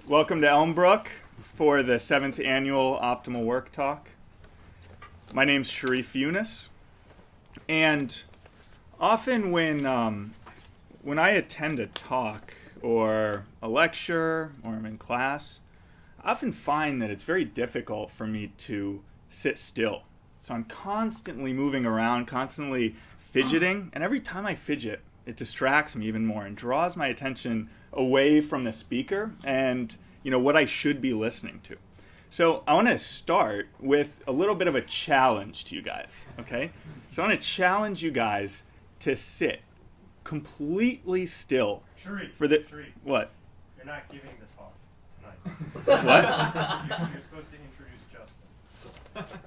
Welcome to Elmbrook for the 7th annual Optimal Work Talk. My name's Sharif Yunus, and often when I attend a talk or a lecture or I'm in class, I often find that it's very difficult for me to sit still. So I'm constantly moving around, constantly fidgeting, and every time I fidget, it distracts me even more and draws my attention away from the speaker and what I should be listening to. So I want to start with a little bit of a challenge to you guys, okay? So I want to challenge you guys to sit completely still. Sharif, what? You're not giving the talk tonight. What? You're supposed to introduce Justin.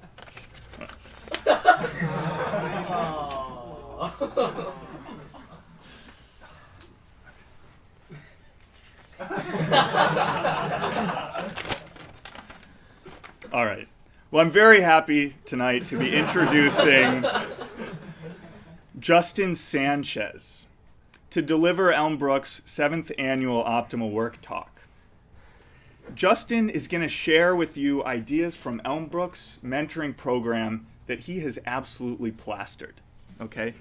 All right. Well, I'm very happy tonight to be introducing Justin Sanchez to deliver Elmbrook's 7th annual Optimal Work Talk. Justin is going to share with you ideas from Elmbrook's mentoring program that he has absolutely plastered, okay?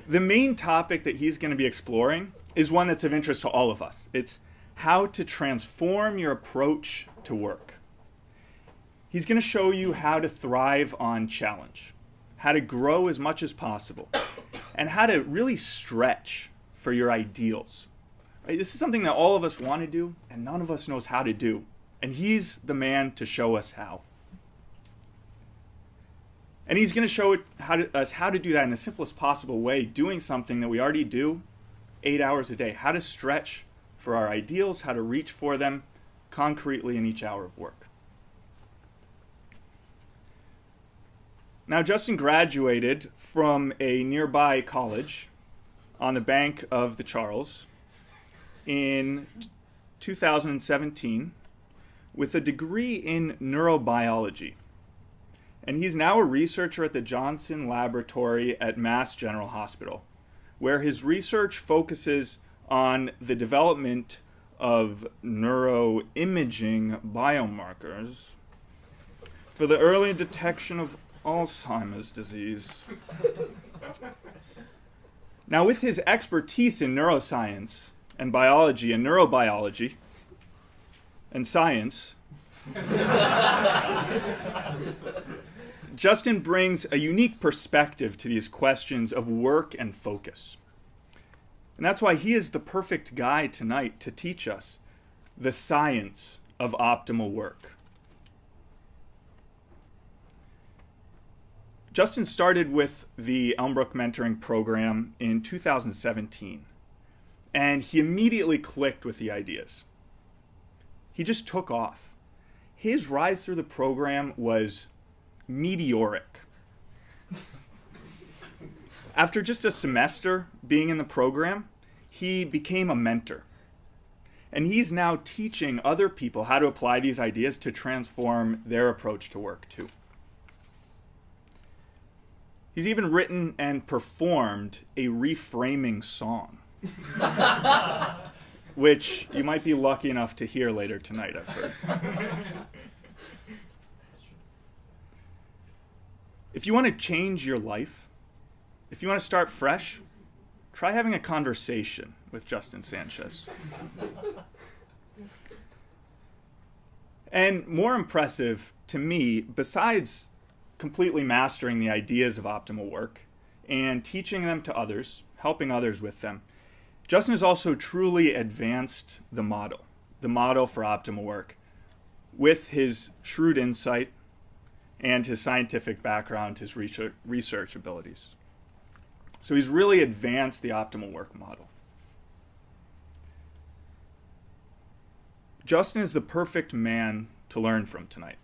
The main topic that he's going to be exploring is one that's of interest to all of us. It's how to transform your approach to work. He's going to show you how to thrive on challenge, how to grow as much as possible, and how to really stretch for your ideals. Right? This is something that all of us want to do, and none of us knows how to do. And he's the man to show us how. And he's going to show us how to do that in the simplest possible way, doing something that we already do 8 hours a day, how to stretch for our ideals, how to reach for them concretely in each hour of work. Now, Justin graduated from a nearby college on the bank of the Charles in 2017 with a degree in neurobiology. And he's now a researcher at the Johnson Laboratory at Mass General Hospital, where his research focuses on the development of neuroimaging biomarkers for the early detection of Alzheimer's disease. Now, with his expertise in neuroscience and biology and neurobiology and science, Justin brings a unique perspective to these questions of work and focus. And that's why he is the perfect guy tonight to teach us the science of optimal work. Justin started with the Elmbrook Mentoring Program in 2017, and he immediately clicked with the ideas. He just took off. His rise through the program was meteoric. After just a semester being in the program, he became a mentor. And he's now teaching other people how to apply these ideas to transform their approach to work too. He's even written and performed a reframing song, which you might be lucky enough to hear later tonight, I've heard. If you want to change your life, if you want to start fresh, try having a conversation with Justin Sanchez. And more impressive to me, besides completely mastering the ideas of optimal work and teaching them to others, helping others with them, Justin has also truly advanced the model for optimal work, with his shrewd insight and his scientific background, his research abilities. So he's really advanced the optimal work model. Justin is the perfect man to learn from tonight.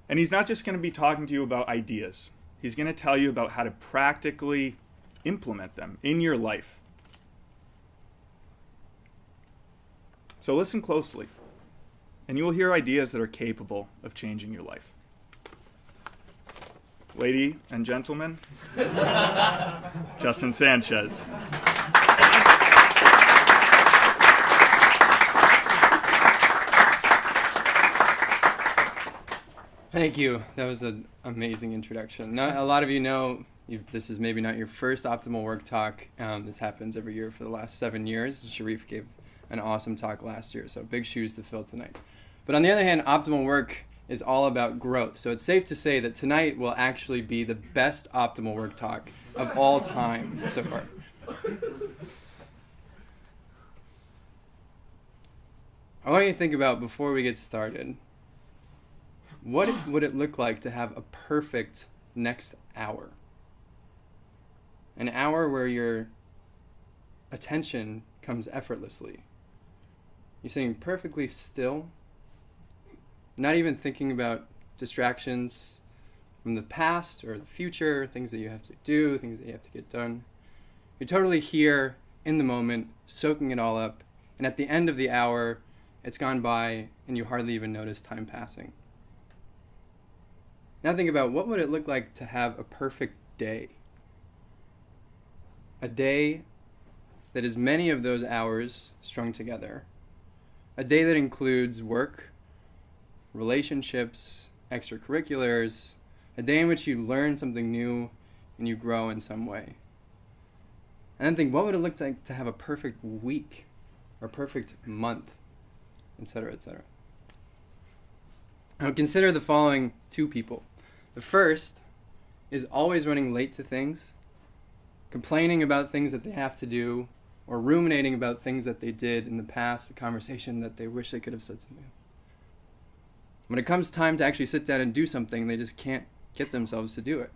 And he's not just going to be talking to you about ideas. He's going to tell you about how to practically implement them in your life. So listen closely, and you will hear ideas that are capable of changing your life. Ladies and gentlemen, Justin Sanchez. Thank you. That was an amazing introduction. Not a lot of you know this is maybe not your first Optimal Work talk. This happens every year for the last 7 years. Sharif gave an awesome talk last year, so big shoes to fill tonight. But on the other hand, Optimal Work is all about growth. So it's safe to say that tonight will actually be the best Optimal Work talk of all time so far. I want you to think about, before we get started, what would it look like to have a perfect next hour? An hour where your attention comes effortlessly. You're sitting perfectly still, not even thinking about distractions from the past or the future, things that you have to do, things that you have to get done. You're totally here in the moment, soaking it all up, and at the end of the hour, it's gone by and you hardly even notice time passing. Now think about, what would it look like to have a perfect day? A day that is many of those hours strung together. A day that includes work, relationships, extracurriculars. A day in which you learn something new and you grow in some way. And then think, what would it look like to have a perfect week or perfect month, etc., etc. Now consider the following two people. The first is always running late to things, complaining about things that they have to do, or ruminating about things that they did in the past, the conversation that they wish they could have said something. When it comes time to actually sit down and do something, they just can't get themselves to do it.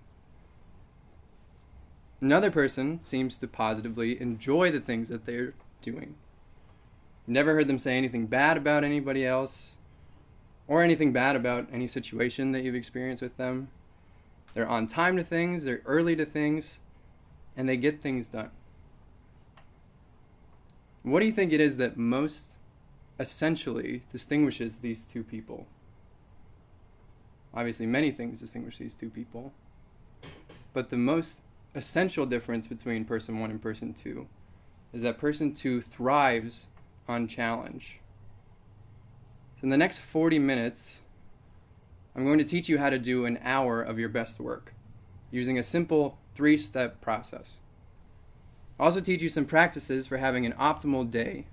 Another person seems to positively enjoy the things that they're doing. Never heard them say anything bad about anybody else, or anything bad about any situation that you've experienced with them. They're on time to things, they're early to things, and they get things done. What do you think it is that most essentially distinguishes these two people? Obviously, many things distinguish these two people, but the most essential difference between person one and person two is that person two thrives on challenge. So in the next 40 minutes, I'm going to teach you how to do an hour of your best work using a simple 3-step process. I'll also teach you some practices for having an optimal day,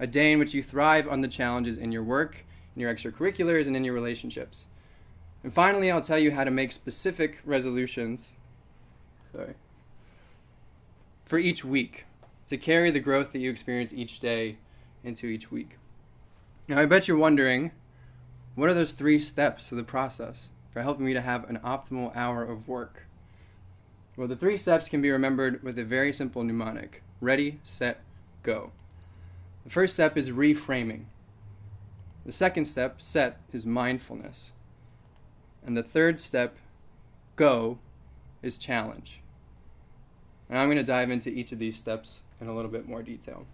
a day in which you thrive on the challenges in your work, in your extracurriculars, and in your relationships. And finally, I'll tell you how to make specific resolutions for each week to carry the growth that you experience each day into each week. Now, I bet you're wondering, what are those 3 steps of the process for helping me to have an optimal hour of work? Well, the 3 steps can be remembered with a very simple mnemonic: ready, set, go. The first step is reframing. The second step, set, is mindfulness. And the third step, go, is challenge. And I'm going to dive into each of these steps in a little bit more detail.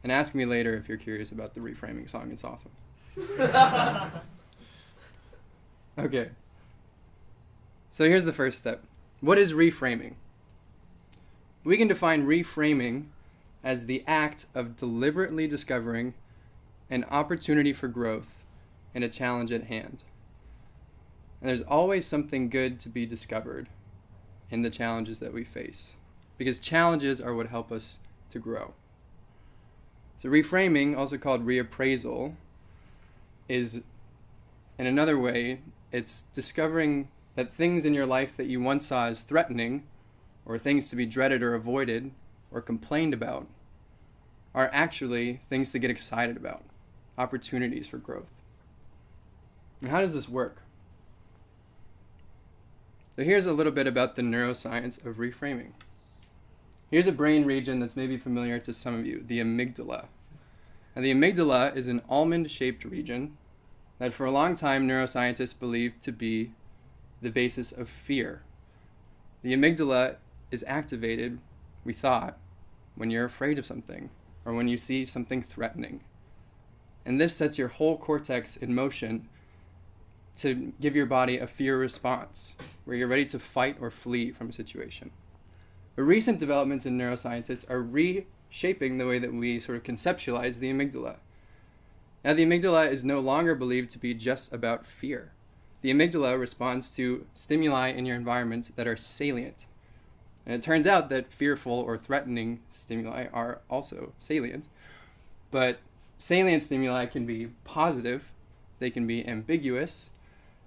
And ask me later if you're curious about the reframing song. It's awesome. Okay. So here's the first step. What is reframing? We can define reframing as the act of deliberately discovering an opportunity for growth in a challenge at hand. And there's always something good to be discovered in the challenges that we face, because challenges are what help us to grow. So reframing, also called reappraisal, is, in another way, it's discovering that things in your life that you once saw as threatening, or things to be dreaded or avoided, or complained about, are actually things to get excited about, opportunities for growth. And how does this work? So here's a little bit about the neuroscience of reframing. Here's a brain region that's maybe familiar to some of you, the amygdala. And the amygdala is an almond-shaped region that for a long time neuroscientists believed to be the basis of fear. The amygdala is activated, we thought, when you're afraid of something or when you see something threatening. And this sets your whole cortex in motion to give your body a fear response, where you're ready to fight or flee from a situation. But recent developments in neuroscientists are reshaping the way that we sort of conceptualize the amygdala. Now, the amygdala is no longer believed to be just about fear. the amygdala responds to stimuli in your environment that are salient. And it turns out that fearful or threatening stimuli are also salient. But salient stimuli can be positive, they can be ambiguous,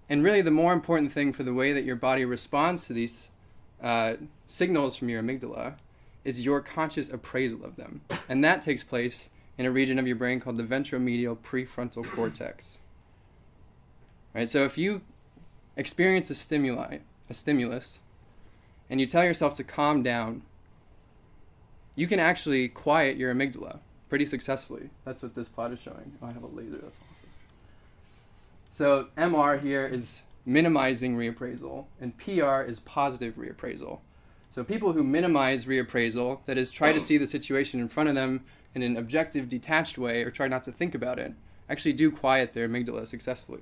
and really the more important thing for the way that your body responds to these signals from your amygdala is your conscious appraisal of them. And that takes place in a region of your brain called the ventromedial prefrontal cortex. Right? So if you experience a stimulus, and you tell yourself to calm down, you can actually quiet your amygdala pretty successfully. That's what this plot is showing. Oh, I have a laser, that's awesome. So MR here is minimizing reappraisal, and PR is positive reappraisal. So people who minimize reappraisal, that is, try to see the situation in front of them in an objective, detached way, or try not to think about it, actually do quiet their amygdala successfully.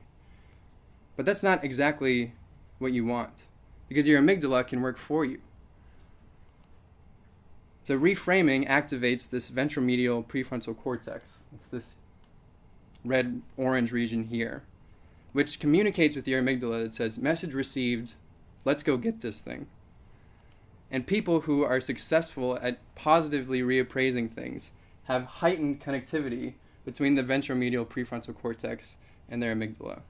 But that's not exactly what you want, because your amygdala can work for you. So reframing activates this ventromedial prefrontal cortex. It's this red-orange region here, which communicates with your amygdala that says, message received, let's go get this thing. And people who are successful at positively reappraising things have heightened connectivity between the ventromedial prefrontal cortex and their amygdala.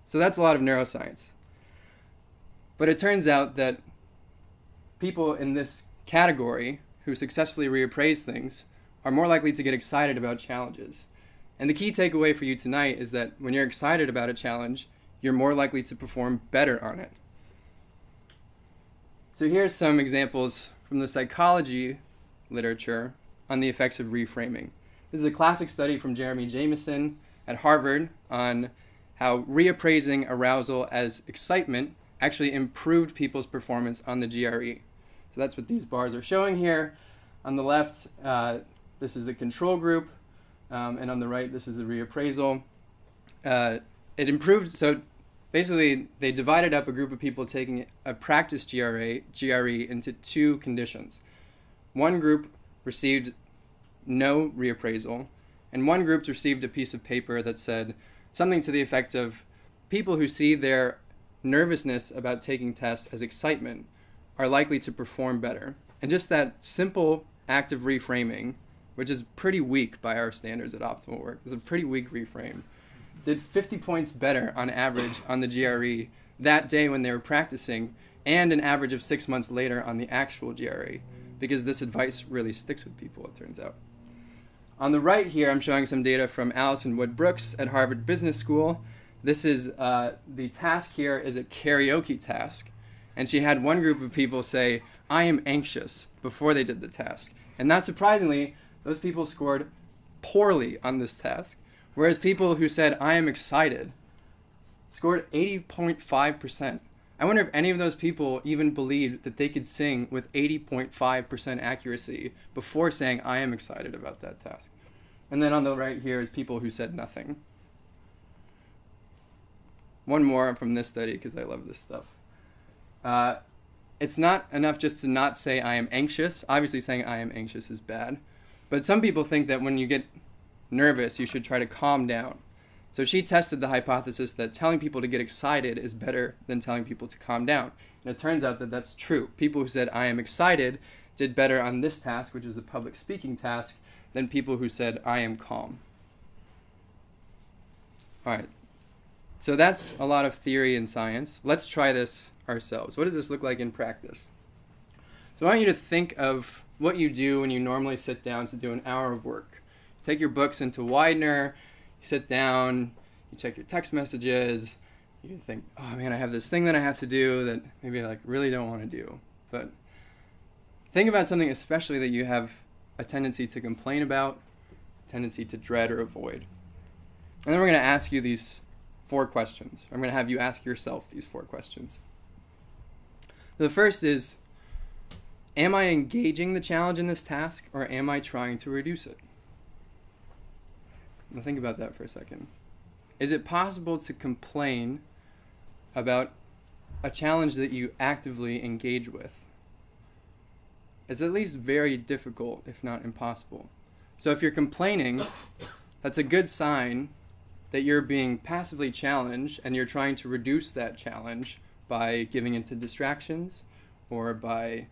So that's a lot of neuroscience. But it turns out that people in this category who successfully reappraise things are more likely to get excited about challenges. And the key takeaway for you tonight is that when you're excited about a challenge, you're more likely to perform better on it. So here's some examples from the psychology literature on the effects of reframing. This is a classic study from Jeremy Jameson at Harvard on how reappraising arousal as excitement actually improved people's performance on the GRE. So that's what these bars are showing here. On the left, this is the control group, and on the right, this is the reappraisal. It improved, so basically they divided up a group of people taking a practice GRE into two conditions. One group received no reappraisal, and one group received a piece of paper that said something to the effect of, people who see their nervousness about taking tests as excitement are likely to perform better. And just that simple act of reframing, which is pretty weak by our standards at Optimal Work, is a pretty weak reframe, did 50 points better on average on the GRE that day when they were practicing, and an average of 6 months later on the actual GRE, because this advice really sticks with people, it turns out. On the right here, I'm showing some data from Alison Wood Brooks at Harvard Business School. This is, the task here is a karaoke task. And she had one group of people say, I am anxious, before they did the task. And not surprisingly, those people scored poorly on this task. Whereas people who said, I am excited, scored 80.5%. I wonder if any of those people even believed that they could sing with 80.5% accuracy before saying, I am excited about that task. And then on the right here is people who said nothing. One more from this study, because I love this stuff. It's not enough just to not say I am anxious. Obviously saying I am anxious is bad. But some people think that when you get nervous, you should try to calm down. So she tested the hypothesis that telling people to get excited is better than telling people to calm down. And it turns out that that's true. People who said I am excited did better on this task, which is a public speaking task, than people who said I am calm. All right. So that's a lot of theory and science. Let's try this ourselves. What does this look like in practice? So I want you to think of what you do when you normally sit down to do an hour of work. Take your books into Widener, you sit down, you check your text messages, you think, oh man, I have this thing that I have to do that maybe I really don't want to do. But think about something especially that you have a tendency to complain about, a tendency to dread or avoid. And then we're going to ask you these 4 questions. I'm going to have you ask yourself these 4 questions. The first is, am I engaging the challenge in this task, or am I trying to reduce it? Now think about that for a second. Is it possible to complain about a challenge that you actively engage with? It's at least very difficult, if not impossible. So if you're complaining, that's a good sign that you're being passively challenged and you're trying to reduce that challenge by giving into distractions or by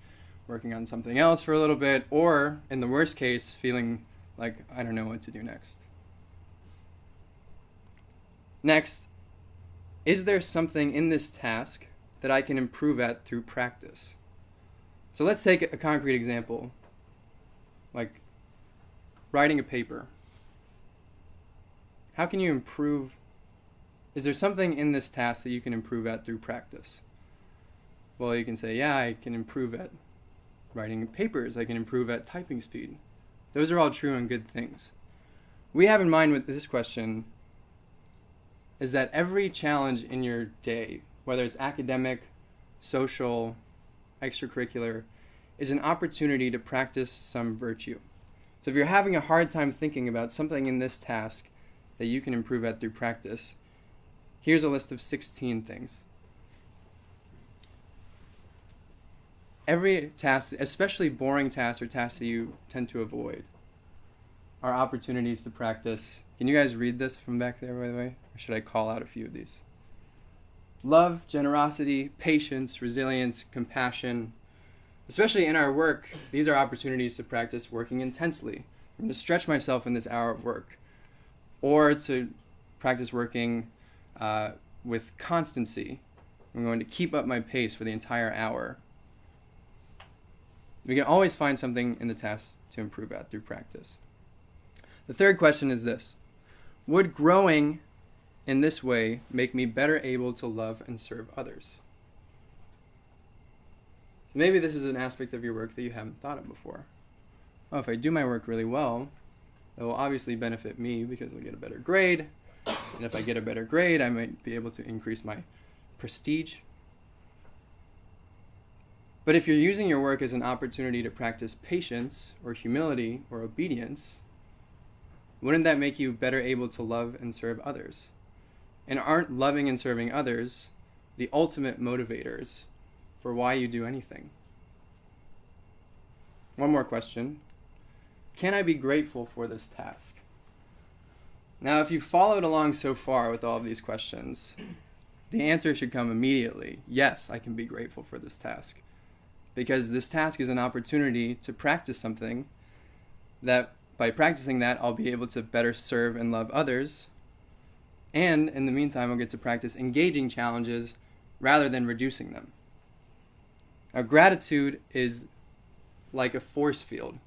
working on something else for a little bit, or in the worst case, feeling like I don't know what to do next. Next, is there something in this task that I can improve at through practice? So let's take a concrete example, like writing a paper. How can you improve? Is there something in this task that you can improve at through practice? Well, you can say, yeah, I can improve at writing papers. I can improve at typing speed. Those are all true and good things. We have in mind with this question is that every challenge in your day, whether it's academic, social, extracurricular, is an opportunity to practice some virtue. So if you're having a hard time thinking about something in this task that you can improve at through practice, here's a list of 16 things. Every task, especially boring tasks or tasks that you tend to avoid, are opportunities to practice. Can you guys read this from back there, by the way? Or should I call out a few of these? Love, generosity, patience, resilience, compassion. Especially in our work, these are opportunities to practice working intensely. I'm going to stretch myself in this hour of work. Or to practice working with constancy. I'm going to keep up my pace for the entire hour. We can always find something in the task to improve at through practice. The third question is this: would growing in this way make me better able to love and serve others? Maybe this is an aspect of your work that you haven't thought of before. Oh, if I do my work really well, it will obviously benefit me because I'll get a better grade. And if I get a better grade, I might be able to increase my prestige. But if you're using your work as an opportunity to practice patience or humility or obedience, wouldn't that make you better able to love and serve others? And aren't loving and serving others the ultimate motivators for why you do anything? One more question. Can I be grateful for this task? Now, if you've followed along so far with all of these questions, the answer should come immediately. Yes, I can be grateful for this task. Because this task is an opportunity to practice something that by practicing that, I'll be able to better serve and love others. And in the meantime, I'll get to practice engaging challenges rather than reducing them. Now, gratitude is like a force field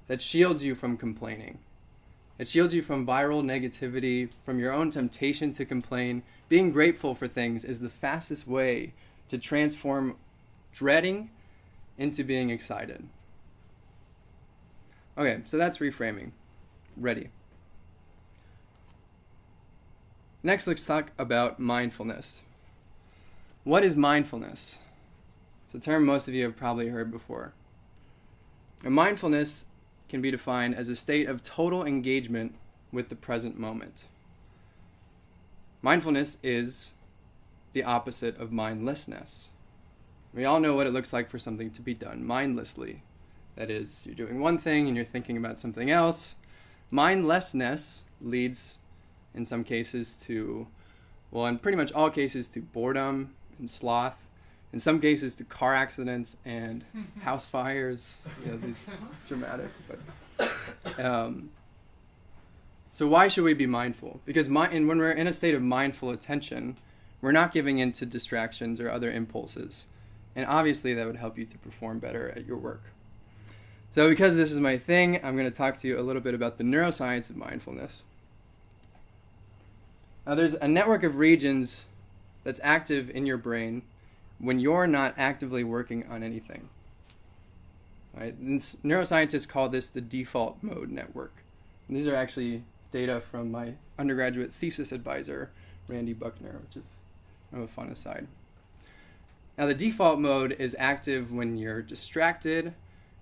that shields you from complaining. It shields you from viral negativity, from your own temptation to complain. Being grateful for things is the fastest way to transform dreading into being excited. Okay, so that's reframing. Ready. Next, let's talk about mindfulness. What is mindfulness? It's a term most of you have probably heard before. And mindfulness can be defined as a state of total engagement with the present moment. Mindfulness is the opposite of mindlessness. We all know what it looks like for something to be done mindlessly. That is, you're doing one thing and you're thinking about something else. Mindlessness leads, in some cases, to, well, in pretty much all cases, to boredom and sloth. In some cases, to car accidents and house fires. You know, these dramatic. But so why should we be mindful? Because when we're in a state of mindful attention, we're not giving in to distractions or other impulses. And obviously, that would help you to perform better at your work. So because this is my thing, I'm going to talk to you a little bit about the neuroscience of mindfulness. Now, there's a network of regions that's active in your brain when you're not actively working on anything. Right? And neuroscientists call this the default mode network. And these are actually data from my undergraduate thesis advisor, Randy Buckner, which is kind of a fun aside. Now, the default mode is active when you're distracted,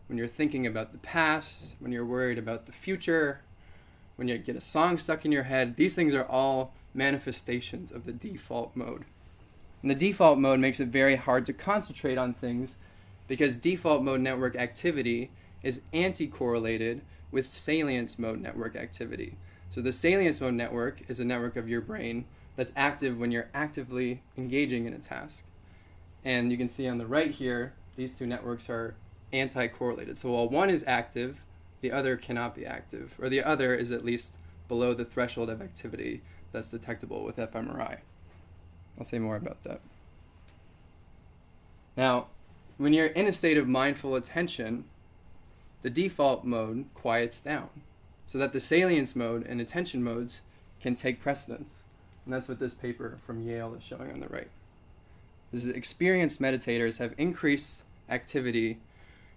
when you're thinking about the past, when you're worried about the future, when you get a song stuck in your head. These things are all manifestations of the default mode. And the default mode makes it very hard to concentrate on things because default mode network activity is anti-correlated with salience mode network activity. So the salience mode network is a network of your brain that's active when you're actively engaging in a task. And you can see on the right here, these two networks are anti-correlated. So while one is active, the other cannot be active, or the other is at least below the threshold of activity that's detectable with fMRI. I'll say more about that. Now, when you're in a state of mindful attention, the default mode quiets down so that the salience mode and attention modes can take precedence. And that's what this paper from Yale is showing on the right. This is experienced meditators have increased activity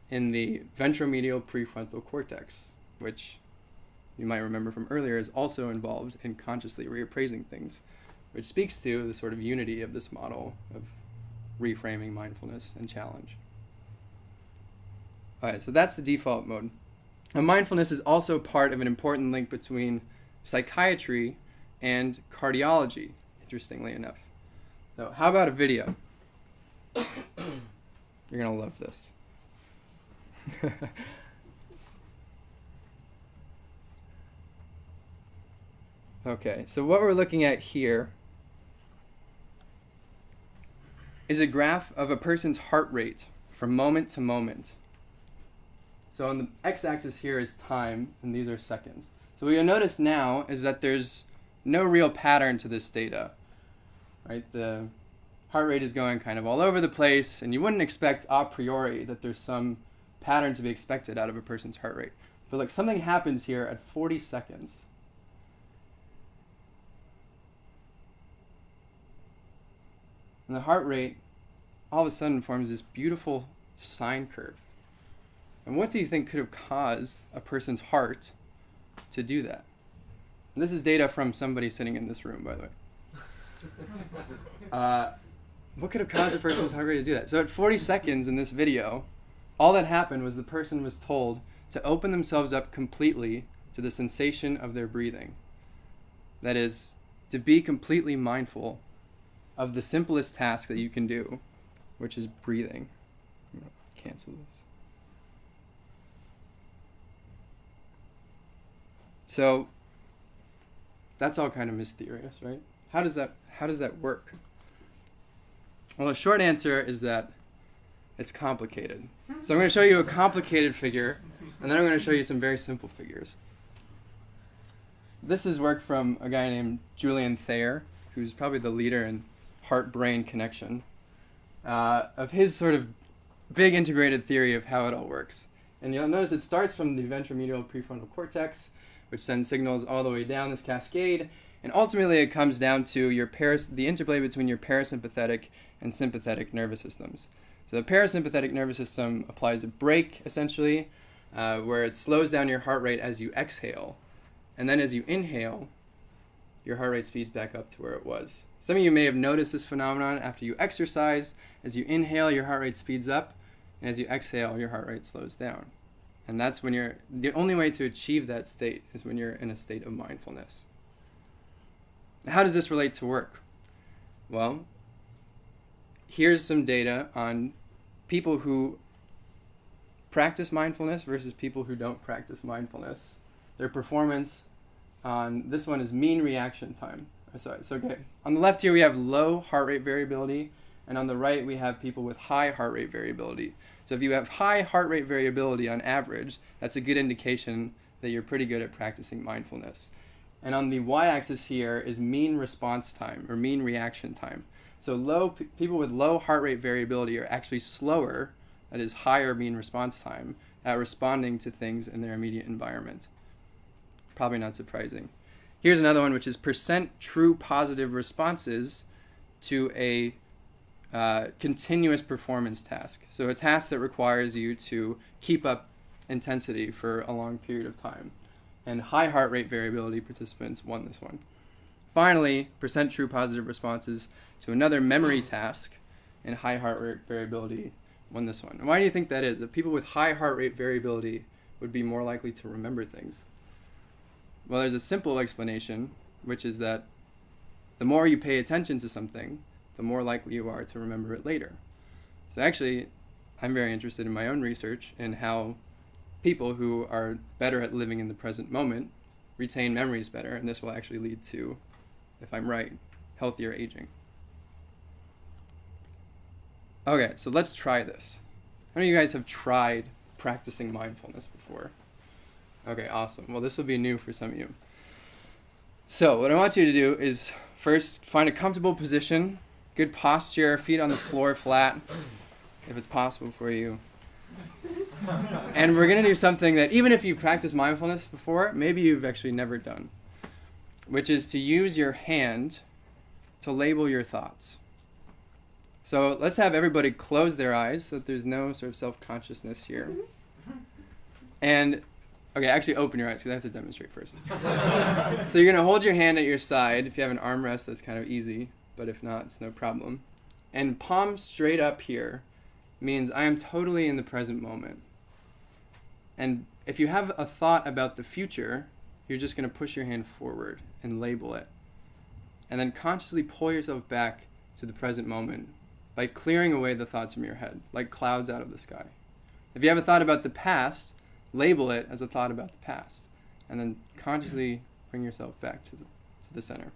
in the ventromedial prefrontal cortex, which you might remember from earlier is also involved in consciously reappraising things, which speaks to the sort of unity of this model of reframing mindfulness and challenge. All right, so that's the default mode. And mindfulness is also part of an important link between psychiatry and cardiology, interestingly enough. So how about a video? You're going to love this. Okay, so what we're looking at here is a graph of a person's heart rate from moment to moment. So on the x-axis here is time, and these are seconds. So what you'll notice now is that there's no real pattern to this data, right? The heart rate is going kind of all over the place, and you wouldn't expect a priori that there's some pattern to be expected out of a person's heart rate. But look, something happens here at 40 seconds. And the heart rate all of a sudden forms this beautiful sine curve. And what do you think could have caused a person's heart to do that? And this is data from somebody sitting in this room, by the way. What could have caused a person's heart rate to do that? So at 40 seconds in this video, all that happened was the person was told to open themselves up completely to the sensation of their breathing. That is, to be completely mindful of the simplest task that you can do, which is breathing. I'm going to cancel this. So that's all kind of mysterious, right? How does that work? Well, the short answer is that it's complicated. So I'm going to show you a complicated figure, and then I'm going to show you some very simple figures. This is work from a guy named Julian Thayer, who's probably the leader in heart-brain connection, of his sort of big integrated theory of how it all works. And you'll notice it starts from the ventromedial prefrontal cortex, which sends signals all the way down this cascade, and ultimately it comes down to the interplay between your parasympathetic and sympathetic nervous systems. So the parasympathetic nervous system applies a brake, essentially, where it slows down your heart rate as you exhale. And then as you inhale, your heart rate speeds back up to where it was. Some of you may have noticed this phenomenon after you exercise. As you inhale, your heart rate speeds up, and as you exhale, your heart rate slows down. And that's when the only way to achieve that state is when you're in a state of mindfulness. How does this relate to work? Well, here's some data on people who practice mindfulness versus people who don't practice mindfulness. Their performance on this one is mean reaction time. So okay. On the left here we have low heart rate variability, and on the right we have people with high heart rate variability. So if you have high heart rate variability on average, that's a good indication that you're pretty good at practicing mindfulness. And on the y-axis here is mean response time, or mean reaction time. So people with low heart rate variability are actually slower, that is higher mean response time, at responding to things in their immediate environment. Probably not surprising. Here's another one, which is % true positive responses to a continuous performance task. So a task that requires you to keep up intensity for a long period of time. And high heart rate variability participants won this one. Finally, % true positive responses to another memory task and high heart rate variability won this one. And why do you think that is? That people with high heart rate variability would be more likely to remember things? Well, there's a simple explanation, which is that the more you pay attention to something, the more likely you are to remember it later. So actually, I'm very interested in my own research in how people who are better at living in the present moment retain memories better, and this will actually lead to, if I'm right, healthier aging. Okay, so let's try this. How many of you guys have tried practicing mindfulness before? Okay, awesome. Well, this will be new for some of you. So what I want you to do is first find a comfortable position, good posture, feet on the floor flat, if it's possible for you. And we're going to do something that even if you practiced mindfulness before, maybe you've actually never done, which is to use your hand to label your thoughts. So let's have everybody close their eyes so that there's no sort of self-consciousness here. And, okay, actually open your eyes because I have to demonstrate first. So you're going to hold your hand at your side. If you have an armrest, that's kind of easy, but if not, it's no problem. And palm straight up here means I am totally in the present moment. And if you have a thought about the future, you're just going to push your hand forward and label it. And then consciously pull yourself back to the present moment by clearing away the thoughts from your head, like clouds out of the sky. If you have a thought about the past, label it as a thought about the past. And then consciously bring yourself back to the center.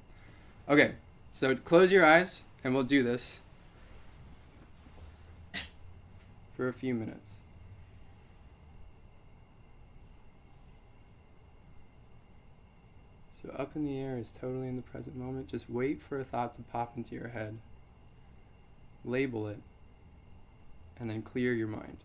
Okay, so close your eyes, and we'll do this for a few minutes. So up in the air is totally in the present moment. Just wait for a thought to pop into your head. Label it, and then clear your mind.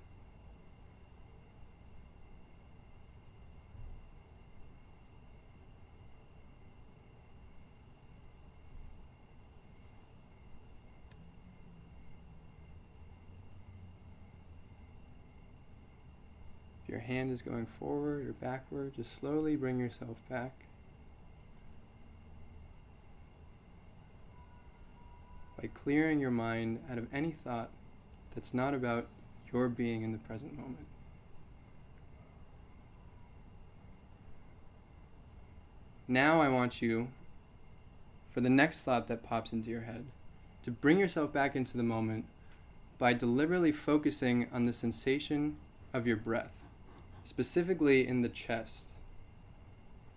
If your hand is going forward or backward, just slowly bring yourself back. By clearing your mind out of any thought that's not about your being in the present moment. Now I want you, for the next thought that pops into your head, to bring yourself back into the moment by deliberately focusing on the sensation of your breath, specifically in the chest.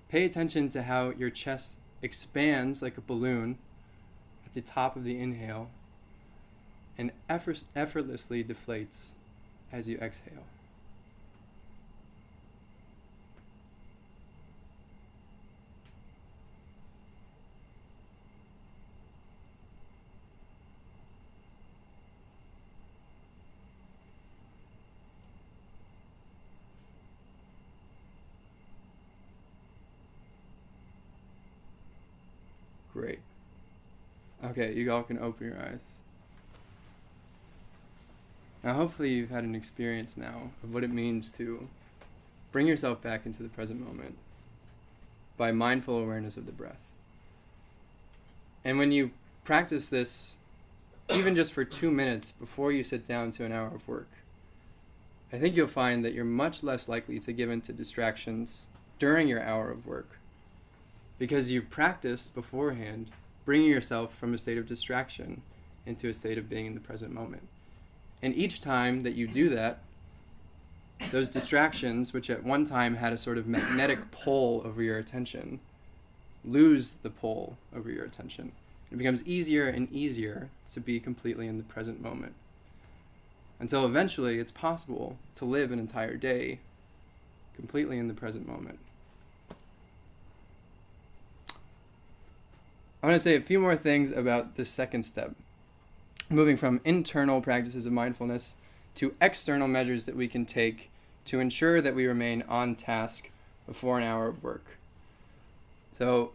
Pay attention to how your chest expands like a balloon at the top of the inhale and effortlessly deflates as you exhale. Great. Okay, you all can open your eyes. Now hopefully you've had an experience now of what it means to bring yourself back into the present moment by mindful awareness of the breath. And when you practice this, even just for 2 minutes before you sit down to an hour of work, I think you'll find that you're much less likely to give in to distractions during your hour of work because you've practiced beforehand bringing yourself from a state of distraction into a state of being in the present moment. And each time that you do that, those distractions, which at one time had a sort of magnetic pull over your attention, lose the pull over your attention. It becomes easier and easier to be completely in the present moment, until eventually it's possible to live an entire day completely in the present moment. I want to say a few more things about the second step, moving from internal practices of mindfulness to external measures that we can take to ensure that we remain on task before an hour of work. So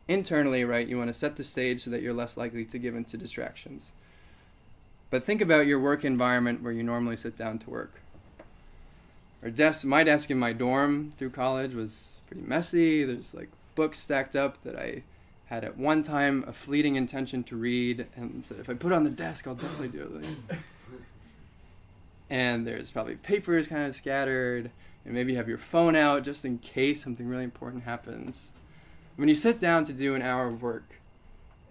internally, right, you want to set the stage so that you're less likely to give in to distractions. But think about your work environment where you normally sit down to work. My desk in my dorm through college was pretty messy. There's like books stacked up that I had at one time a fleeting intention to read, and said, if I put it on the desk, I'll definitely do it. And there's probably papers kind of scattered, and maybe you have your phone out just in case something really important happens. When you sit down to do an hour of work,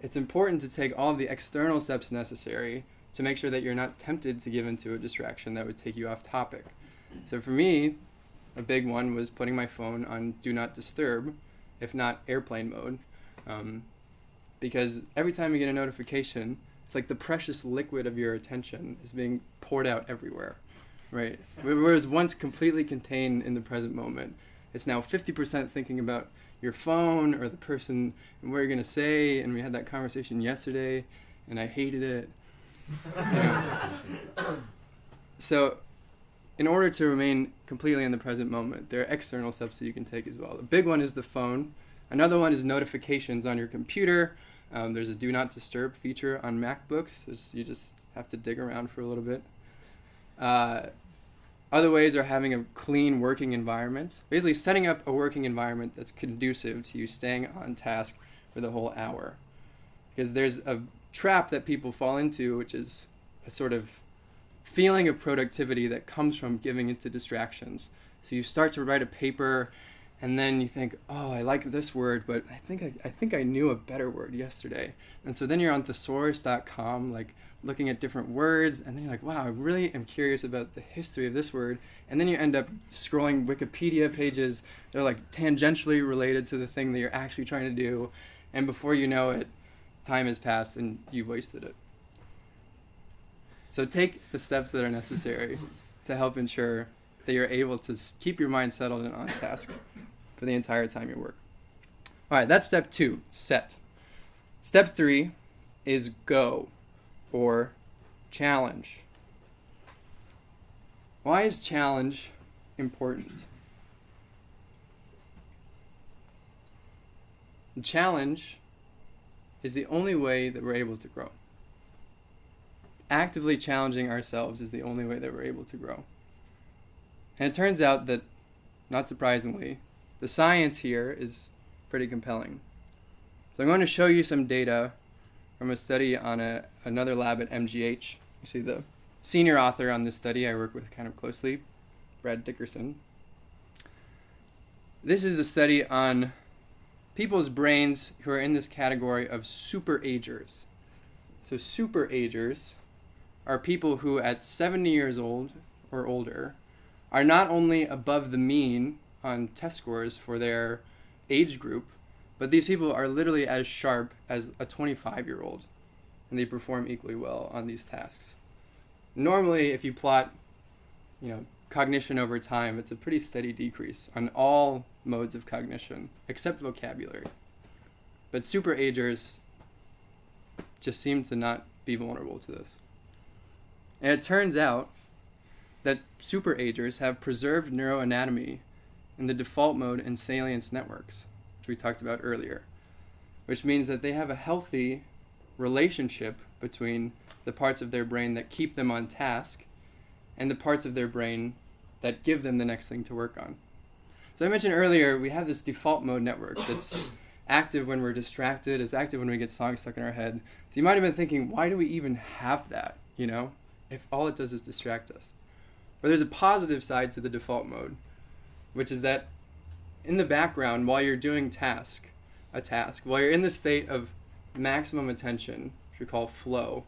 it's important to take all the external steps necessary to make sure that you're not tempted to give into a distraction that would take you off topic. So for me, a big one was putting my phone on Do Not Disturb if not airplane mode. Because every time you get a notification, it's like the precious liquid of your attention is being poured out everywhere, right? Whereas once completely contained in the present moment, it's now 50% thinking about your phone or the person and what you're going to say, and we had that conversation yesterday, and I hated it. You know? So in order to remain completely in the present moment, there are external steps that you can take as well. The big one is the phone. Another one is notifications on your computer. There's a do not disturb feature on MacBooks. You just have to dig around for a little bit. Other ways are having a clean working environment. Basically setting up a working environment that's conducive to you staying on task for the whole hour. Because there's a trap that people fall into, which is a sort of feeling of productivity that comes from giving into distractions. So you start to write a paper, and then you think, oh, I like this word, but I think I knew a better word yesterday. And so then you're on thesaurus.com, like looking at different words, and then you're like, wow, I really am curious about the history of this word. And then you end up scrolling Wikipedia pages that are like tangentially related to the thing that you're actually trying to do. And before you know it, time has passed and you've wasted it. So take the steps that are necessary to help ensure that you're able to keep your mind settled and on task for the entire time you work. All right, that's step 2, set. Step 3 is go, or challenge. Why is challenge important? The challenge is the only way that we're able to grow. Actively challenging ourselves is the only way that we're able to grow. And it turns out that, not surprisingly, the science here is pretty compelling. So I'm going to show you some data from a study on another lab at MGH. You see the senior author on this study I work with kind of closely, Brad Dickerson. This is a study on people's brains who are in this category of superagers. So superagers are people who at 70 years old or older are not only above the mean on test scores for their age group, but these people are literally as sharp as a 25-year-old, and they perform equally well on these tasks. Normally, if you plot, cognition over time, it's a pretty steady decrease on all modes of cognition, except vocabulary. But superagers just seem to not be vulnerable to this. And it turns out that superagers have preserved neuroanatomy in the default mode and salience networks, which we talked about earlier, which means that they have a healthy relationship between the parts of their brain that keep them on task and the parts of their brain that give them the next thing to work on. So I mentioned earlier, we have this default mode network that's active when we're distracted, it's active when we get songs stuck in our head. So you might have been thinking, why do we even have that, if all it does is distract us? But there's a positive side to the default mode, which is that in the background, while you're doing a task, while you're in the state of maximum attention, which we call flow,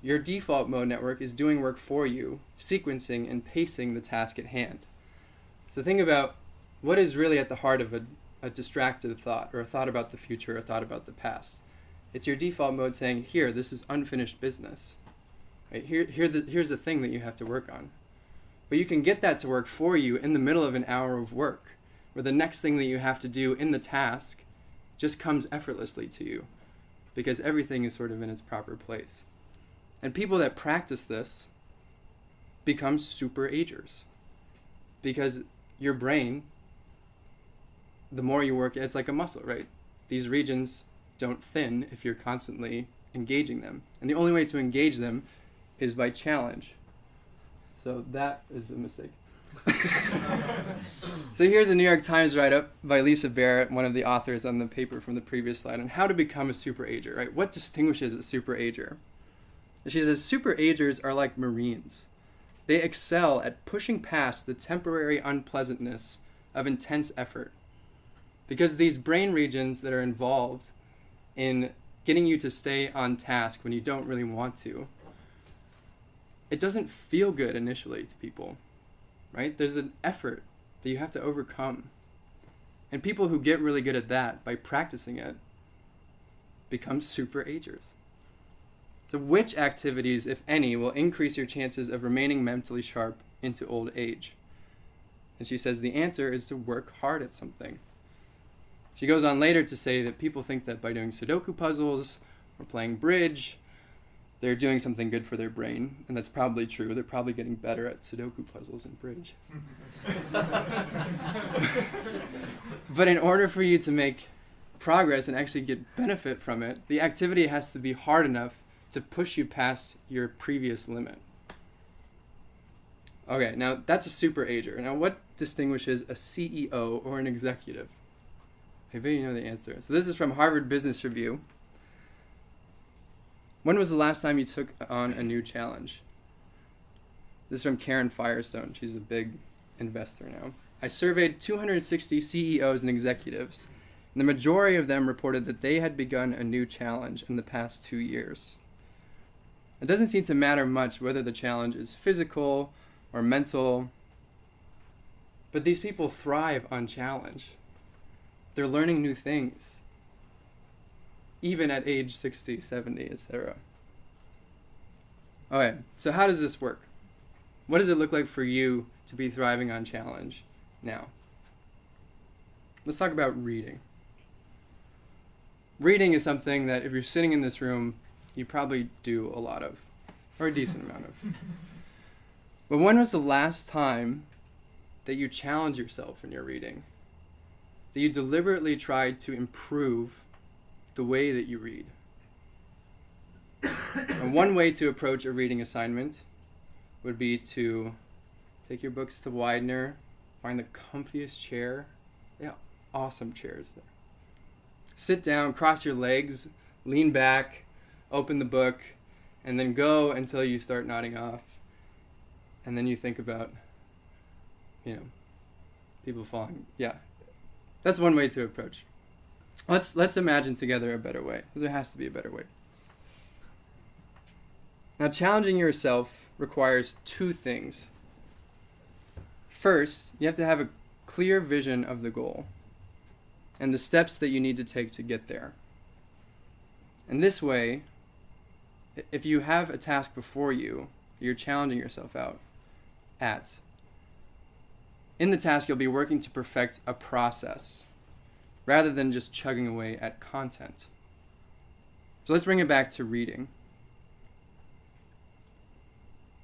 your default mode network is doing work for you, sequencing and pacing the task at hand. So think about what is really at the heart of a distracted thought, or a thought about the future, or a thought about the past. It's your default mode saying, here, this is unfinished business. Right? Here's a thing that you have to work on. But you can get that to work for you in the middle of an hour of work, where the next thing that you have to do in the task just comes effortlessly to you, because everything is sort of in its proper place. And people that practice this become superagers, because your brain, the more you work, it's like a muscle, right? These regions don't thin if you're constantly engaging them. And the only way to engage them is by challenge. So that is a mistake. So here's a New York Times write-up by Lisa Barrett, one of the authors on the paper from the previous slide, on how to become a superager, right? What distinguishes a superager? She says, superagers are like Marines. They excel at pushing past the temporary unpleasantness of intense effort, because these brain regions that are involved in getting you to stay on task when you don't really want to, it doesn't feel good initially to people, right? There's an effort that you have to overcome. And people who get really good at that by practicing it become super agers. So which activities, if any, will increase your chances of remaining mentally sharp into old age? And she says the answer is to work hard at something. She goes on later to say that people think that by doing Sudoku puzzles or playing bridge, they're doing something good for their brain. And that's probably true. They're probably getting better at Sudoku puzzles and bridge. But in order for you to make progress and actually get benefit from it, the activity has to be hard enough to push you past your previous limit. Okay, now that's a super ager. Now what distinguishes a CEO or an executive? I bet you know the answer. So this is from Harvard Business Review. When was the last time you took on a new challenge? This is from Karen Firestone. She's a big investor now. I surveyed 260 CEOs and executives, and the majority of them reported that they had begun a new challenge in the past 2 years. It doesn't seem to matter much whether the challenge is physical or mental, but these people thrive on challenge. They're learning new things, even at age 60, 70, etc. Okay, so how does this work? What does it look like for you to be thriving on challenge now? Let's talk about reading. Reading is something that if you're sitting in this room, you probably do a lot of, or a decent amount of. But when was the last time that you challenged yourself in your reading? That you deliberately tried to improve the way that you read? And one way to approach a reading assignment would be to take your books to Widener, find the comfiest chair. Yeah, awesome chairs there. Sit down, cross your legs, lean back, open the book, and then go until you start nodding off. And then you think about, people falling. Yeah, that's one way to approach. Let's imagine together a better way, because there has to be a better way. Now, challenging yourself requires two things. First, you have to have a clear vision of the goal and the steps that you need to take to get there. And this way, if you have a task before you, you're challenging yourself out at, in the task you'll be working to perfect a process rather than just chugging away at content. So let's bring it back to reading.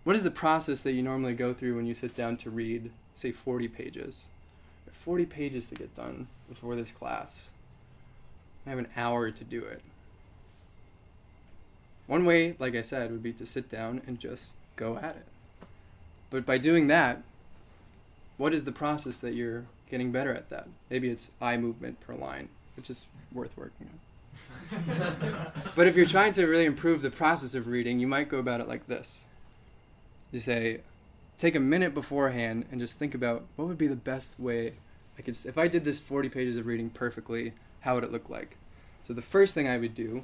What is the process that you normally go through when you sit down to read, say, 40 pages? 40 pages to get done before this class. I have an hour to do it. One way, like I said, would be to sit down and just go at it. But by doing that, what is the process that you're getting better at that? Maybe it's eye movement per line, which is worth working on. But if you're trying to really improve the process of reading, you might go about it like this. You say, take a minute beforehand and just think about what would be the best way I could, if I did this 40 pages of reading perfectly, how would it look like? So the first thing I would do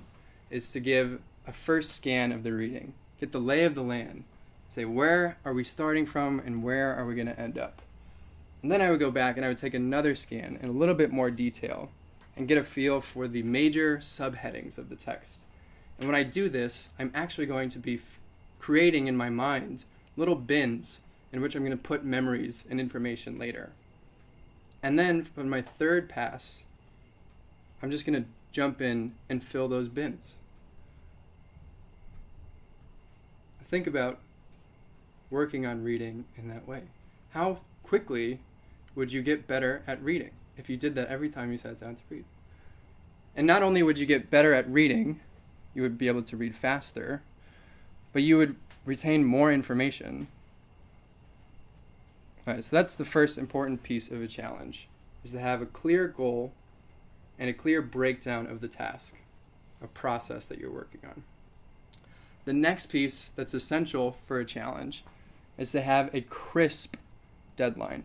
is to give a first scan of the reading. Get the lay of the land. Say, where are we starting from and where are we going to end up? And then I would go back and I would take another scan in a little bit more detail and get a feel for the major subheadings of the text. And when I do this, I'm actually going to be creating in my mind little bins in which I'm going to put memories and information later. And then for my third pass, I'm just going to jump in and fill those bins. Think about working on reading in that way. How quickly would you get better at reading if you did that every time you sat down to read? And not only would you get better at reading, you would be able to read faster, but you would retain more information. All right, so that's the first important piece of a challenge, is to have a clear goal and a clear breakdown of the task, a process that you're working on. The next piece that's essential for a challenge is to have a crisp deadline.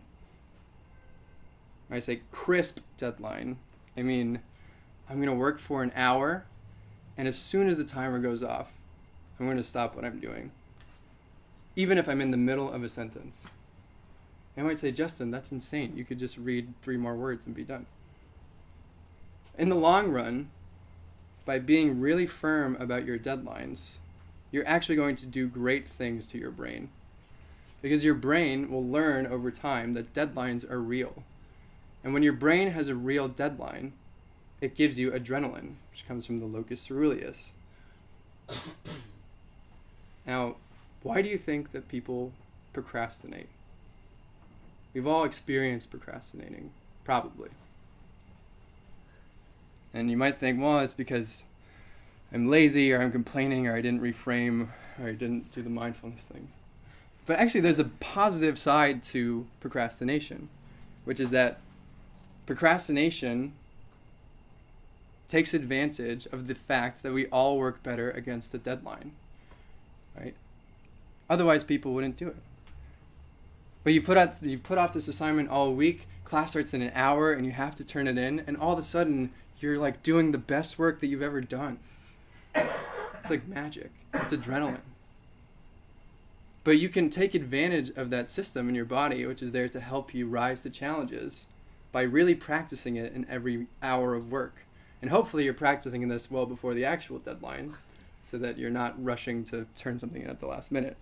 When I say crisp deadline, I mean I'm going to work for an hour, and as soon as the timer goes off, I'm going to stop what I'm doing, even if I'm in the middle of a sentence. I might say, Justin, that's insane. You could just read 3 more words and be done. In the long run, by being really firm about your deadlines, you're actually going to do great things to your brain. Because your brain will learn over time that deadlines are real. And when your brain has a real deadline, it gives you adrenaline, which comes from the locus coeruleus. Now, why do you think that people procrastinate? We've all experienced procrastinating, probably. And you might think, well, it's because I'm lazy, or I'm complaining, or I didn't reframe, or I didn't do the mindfulness thing. But actually, there's a positive side to procrastination, which is that procrastination takes advantage of the fact that we all work better against a deadline, right? Otherwise, people wouldn't do it. But you put off this assignment all week, class starts in an hour, and you have to turn it in, and all of a sudden, you're like doing the best work that you've ever done. It's like magic. It's adrenaline. But you can take advantage of that system in your body, which is there to help you rise to challenges, by really practicing it in every hour of work. And hopefully you're practicing this well before the actual deadline, so that you're not rushing to turn something in at the last minute.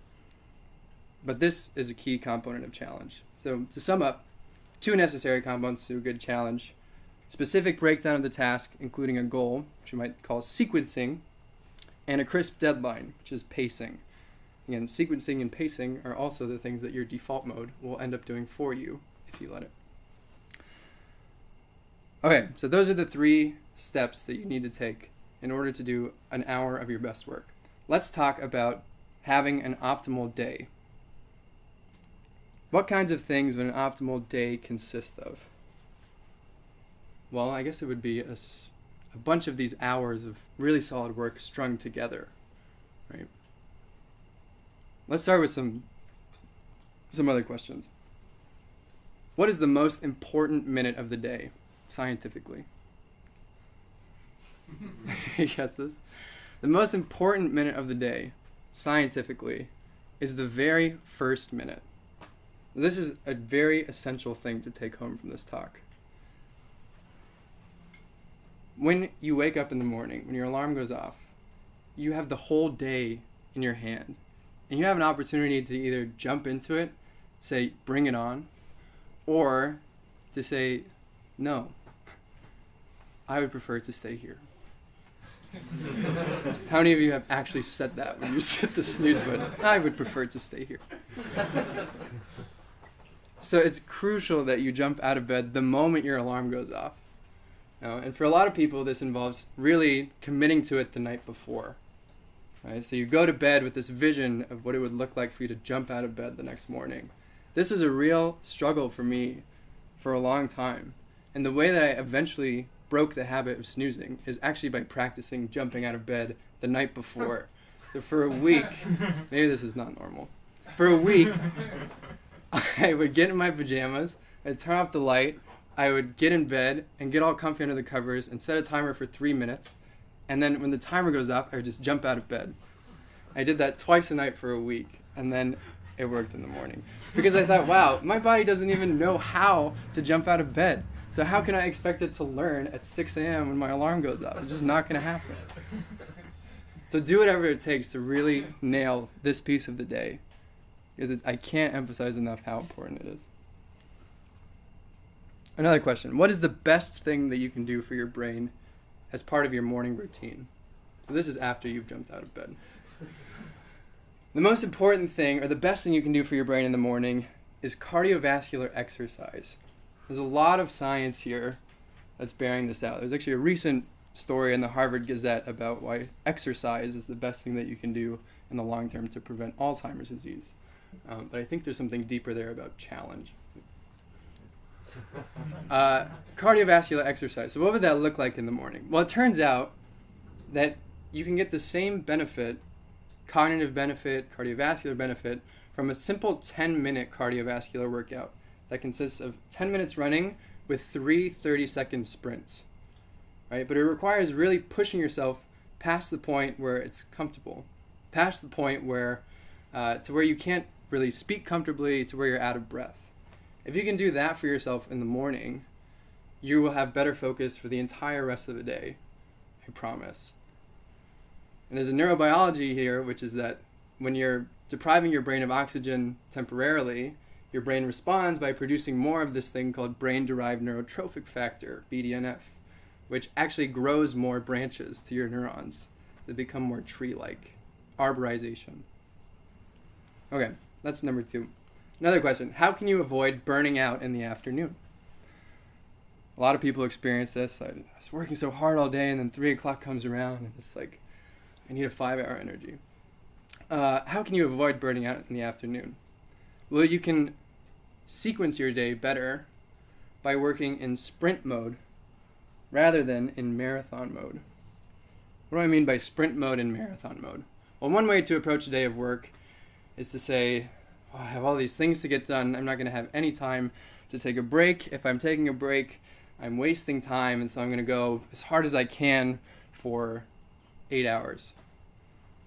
But this is a key component of challenge. So to sum up, 2 necessary components to a good challenge: specific breakdown of the task, including a goal, which you might call sequencing, and a crisp deadline, which is pacing. Again, sequencing and pacing are also the things that your default mode will end up doing for you if you let it. Okay, so those are the 3 steps that you need to take in order to do an hour of your best work. Let's talk about having an optimal day. What kinds of things would an optimal day consist of? Well, I guess it would be a bunch of these hours of really solid work strung together, right? Let's start with some other questions. What is the most important minute of the day, scientifically? You guess this? The most important minute of the day, scientifically, is the very first minute. This is a very essential thing to take home from this talk. When you wake up in the morning, when your alarm goes off, you have the whole day in your hand. And you have an opportunity to either jump into it, say, bring it on, or to say, no, I would prefer to stay here. How many of you have actually said that when you hit the snooze button? I would prefer to stay here. So it's crucial that you jump out of bed the moment your alarm goes off. And for a lot of people, this involves really committing to it the night before. Right? So you go to bed with this vision of what it would look like for you to jump out of bed the next morning. This was a real struggle for me for a long time. And the way that I eventually broke the habit of snoozing is actually by practicing jumping out of bed the night before. So for a week, maybe this is not normal. For a week, I would get in my pajamas, I'd turn off the light, I would get in bed and get all comfy under the covers and set a timer for 3 minutes. And then when the timer goes off, I would just jump out of bed. I did that twice a night for a week, and then it worked in the morning. Because I thought, wow, my body doesn't even know how to jump out of bed. So how can I expect it to learn at 6 a.m. when my alarm goes off? It's just not going to happen. So do whatever it takes to really nail this piece of the day. Because I can't emphasize enough how important it is. Another question. What is the best thing that you can do for your brain as part of your morning routine? So this is after you've jumped out of bed. The most important thing, or the best thing you can do for your brain in the morning, is cardiovascular exercise. There's a lot of science here that's bearing this out. There's actually a recent story in the Harvard Gazette about why exercise is the best thing that you can do in the long term to prevent Alzheimer's disease. But I think there's something deeper there about challenge. Cardiovascular exercise. So what would that look like in the morning? Well, it turns out that you can get the same benefit, cognitive benefit, cardiovascular benefit, from a simple 10-minute cardiovascular workout that consists of 10 minutes running with 3 30-second sprints. Right? But it requires really pushing yourself past the point where it's comfortable, past the point where to where you can't really speak comfortably, to where you're out of breath. If you can do that for yourself in the morning, you will have better focus for the entire rest of the day. I promise. And there's a neurobiology here, which is that when you're depriving your brain of oxygen temporarily, your brain responds by producing more of this thing called brain-derived neurotrophic factor, BDNF, which actually grows more branches to your neurons that become more tree-like. Arborization. Okay, that's number 2. Another question, how can you avoid burning out in the afternoon? A lot of people experience this. I was working so hard all day, and then 3 o'clock comes around, and it's like, I need a 5-hour energy. How can you avoid burning out in the afternoon? Well, you can sequence your day better by working in sprint mode rather than in marathon mode. What do I mean by sprint mode and marathon mode? Well, one way to approach a day of work is to say, oh, I have all these things to get done. I'm not going to have any time to take a break. If I'm taking a break, I'm wasting time, and so I'm going to go as hard as I can for 8 hours.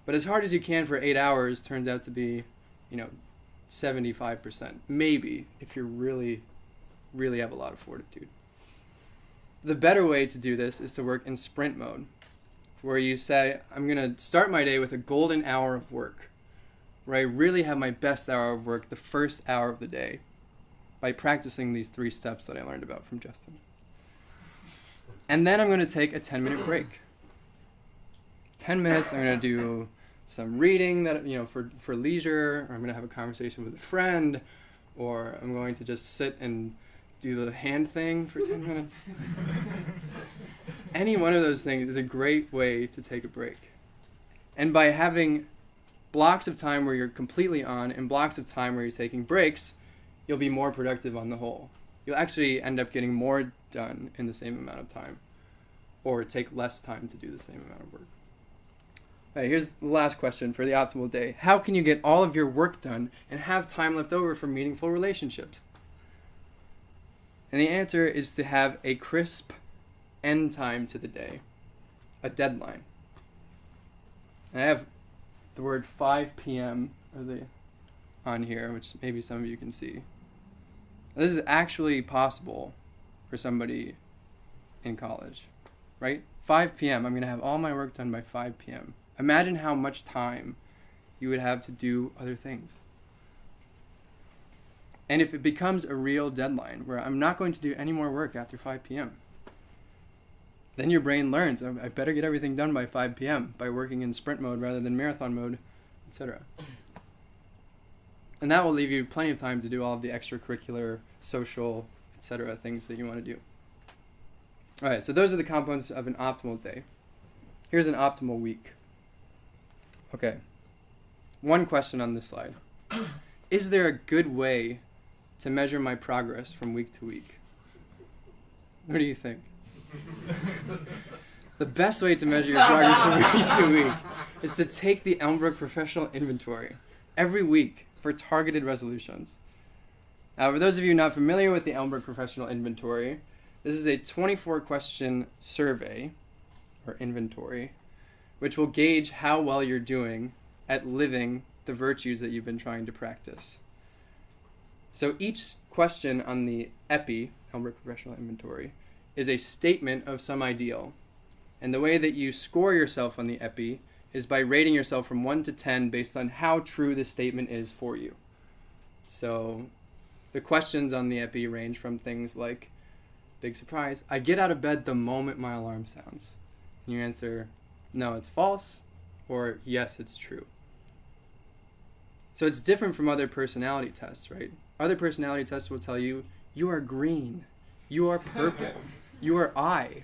But as hard as you can for 8 hours turns out to be, 75%. Maybe, if you really, really have a lot of fortitude. The better way to do this is to work in sprint mode, where you say, I'm going to start my day with a golden hour of work, where I really have my best hour of work the first hour of the day, by practicing these 3 steps that I learned about from Justin. And then I'm going to take a 10-minute break. 10 minutes, I'm going to do some reading that for leisure, or I'm going to have a conversation with a friend, or I'm going to just sit and do the hand thing for 10 minutes. Any one of those things is a great way to take a break. And by having blocks of time where you're completely on and blocks of time where you're taking breaks, you'll be more productive on the whole. You'll actually end up getting more done in the same amount of time, or take less time to do the same amount of work. All right, here's the last question for the optimal day. How can you get all of your work done and have time left over for meaningful relationships? And the answer is to have a crisp end time to the day, a deadline. And I have the word 5 p.m. on here, which maybe some of you can see. This is actually possible for somebody in college, right? 5 p.m., I'm going to have all my work done by 5 p.m. Imagine how much time you would have to do other things. And if it becomes a real deadline where I'm not going to do any more work after 5 p.m., then your brain learns, I better get everything done by 5 p.m. by working in sprint mode rather than marathon mode, etc. And that will leave you plenty of time to do all of the extracurricular, social, etc. things that you want to do. All right, so those are the components of an optimal day. Here's an optimal week. Okay, one question on this slide. Is there a good way to measure my progress from week to week? What do you think? The best way to measure your progress from week to week is to take the Elmbrook Professional Inventory every week for targeted resolutions. Now, for those of you not familiar with the Elmbrook Professional Inventory, this is a 24-question survey, or inventory, which will gauge how well you're doing at living the virtues that you've been trying to practice. So each question on the EPI, Elmbrook Professional Inventory, is a statement of some ideal. And the way that you score yourself on the EPI is by rating yourself from 1 to 10 based on how true the statement is for you. So the questions on the EPI range from things like, big surprise, I get out of bed the moment my alarm sounds. And you answer, no, it's false, or yes, it's true. So it's different from other personality tests, right? Other personality tests will tell you, you are green, you are purple, you are I.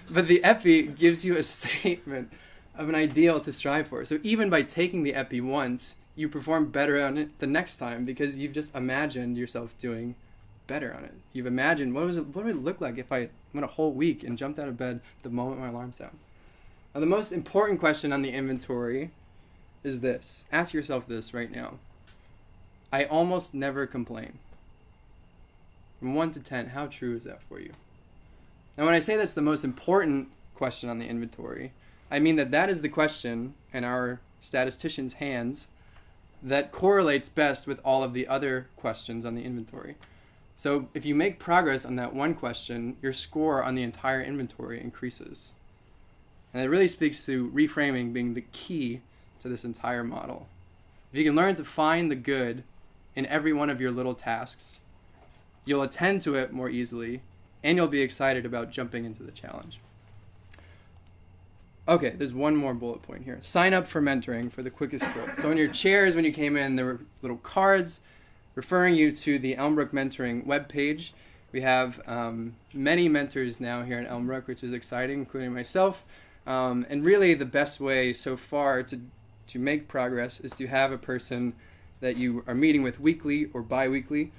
But the EPI gives you a statement of an ideal to strive for. So even by taking the EPI once, you perform better on it the next time because you've just imagined yourself doing better on it. You've imagined, what would it look like if I went a whole week and jumped out of bed the moment my alarm sounded? Now, the most important question on the inventory is this. Ask yourself this right now. I almost never complain. From 1 to 10, how true is that for you? Now, when I say that's the most important question on the inventory, I mean that is the question in our statistician's hands that correlates best with all of the other questions on the inventory. So if you make progress on that one question, your score on the entire inventory increases. And it really speaks to reframing being the key to this entire model. If you can learn to find the good in every one of your little tasks, you'll attend to it more easily, and you'll be excited about jumping into the challenge. Okay, there's one more bullet point here. Sign up for mentoring for the quickest growth. So in your chairs when you came in, there were little cards referring you to the Elmbrook Mentoring webpage. We have many mentors now here in Elmbrook, which is exciting, including myself. And really the best way so far to make progress is to have a person that you are meeting with weekly or bi-weekly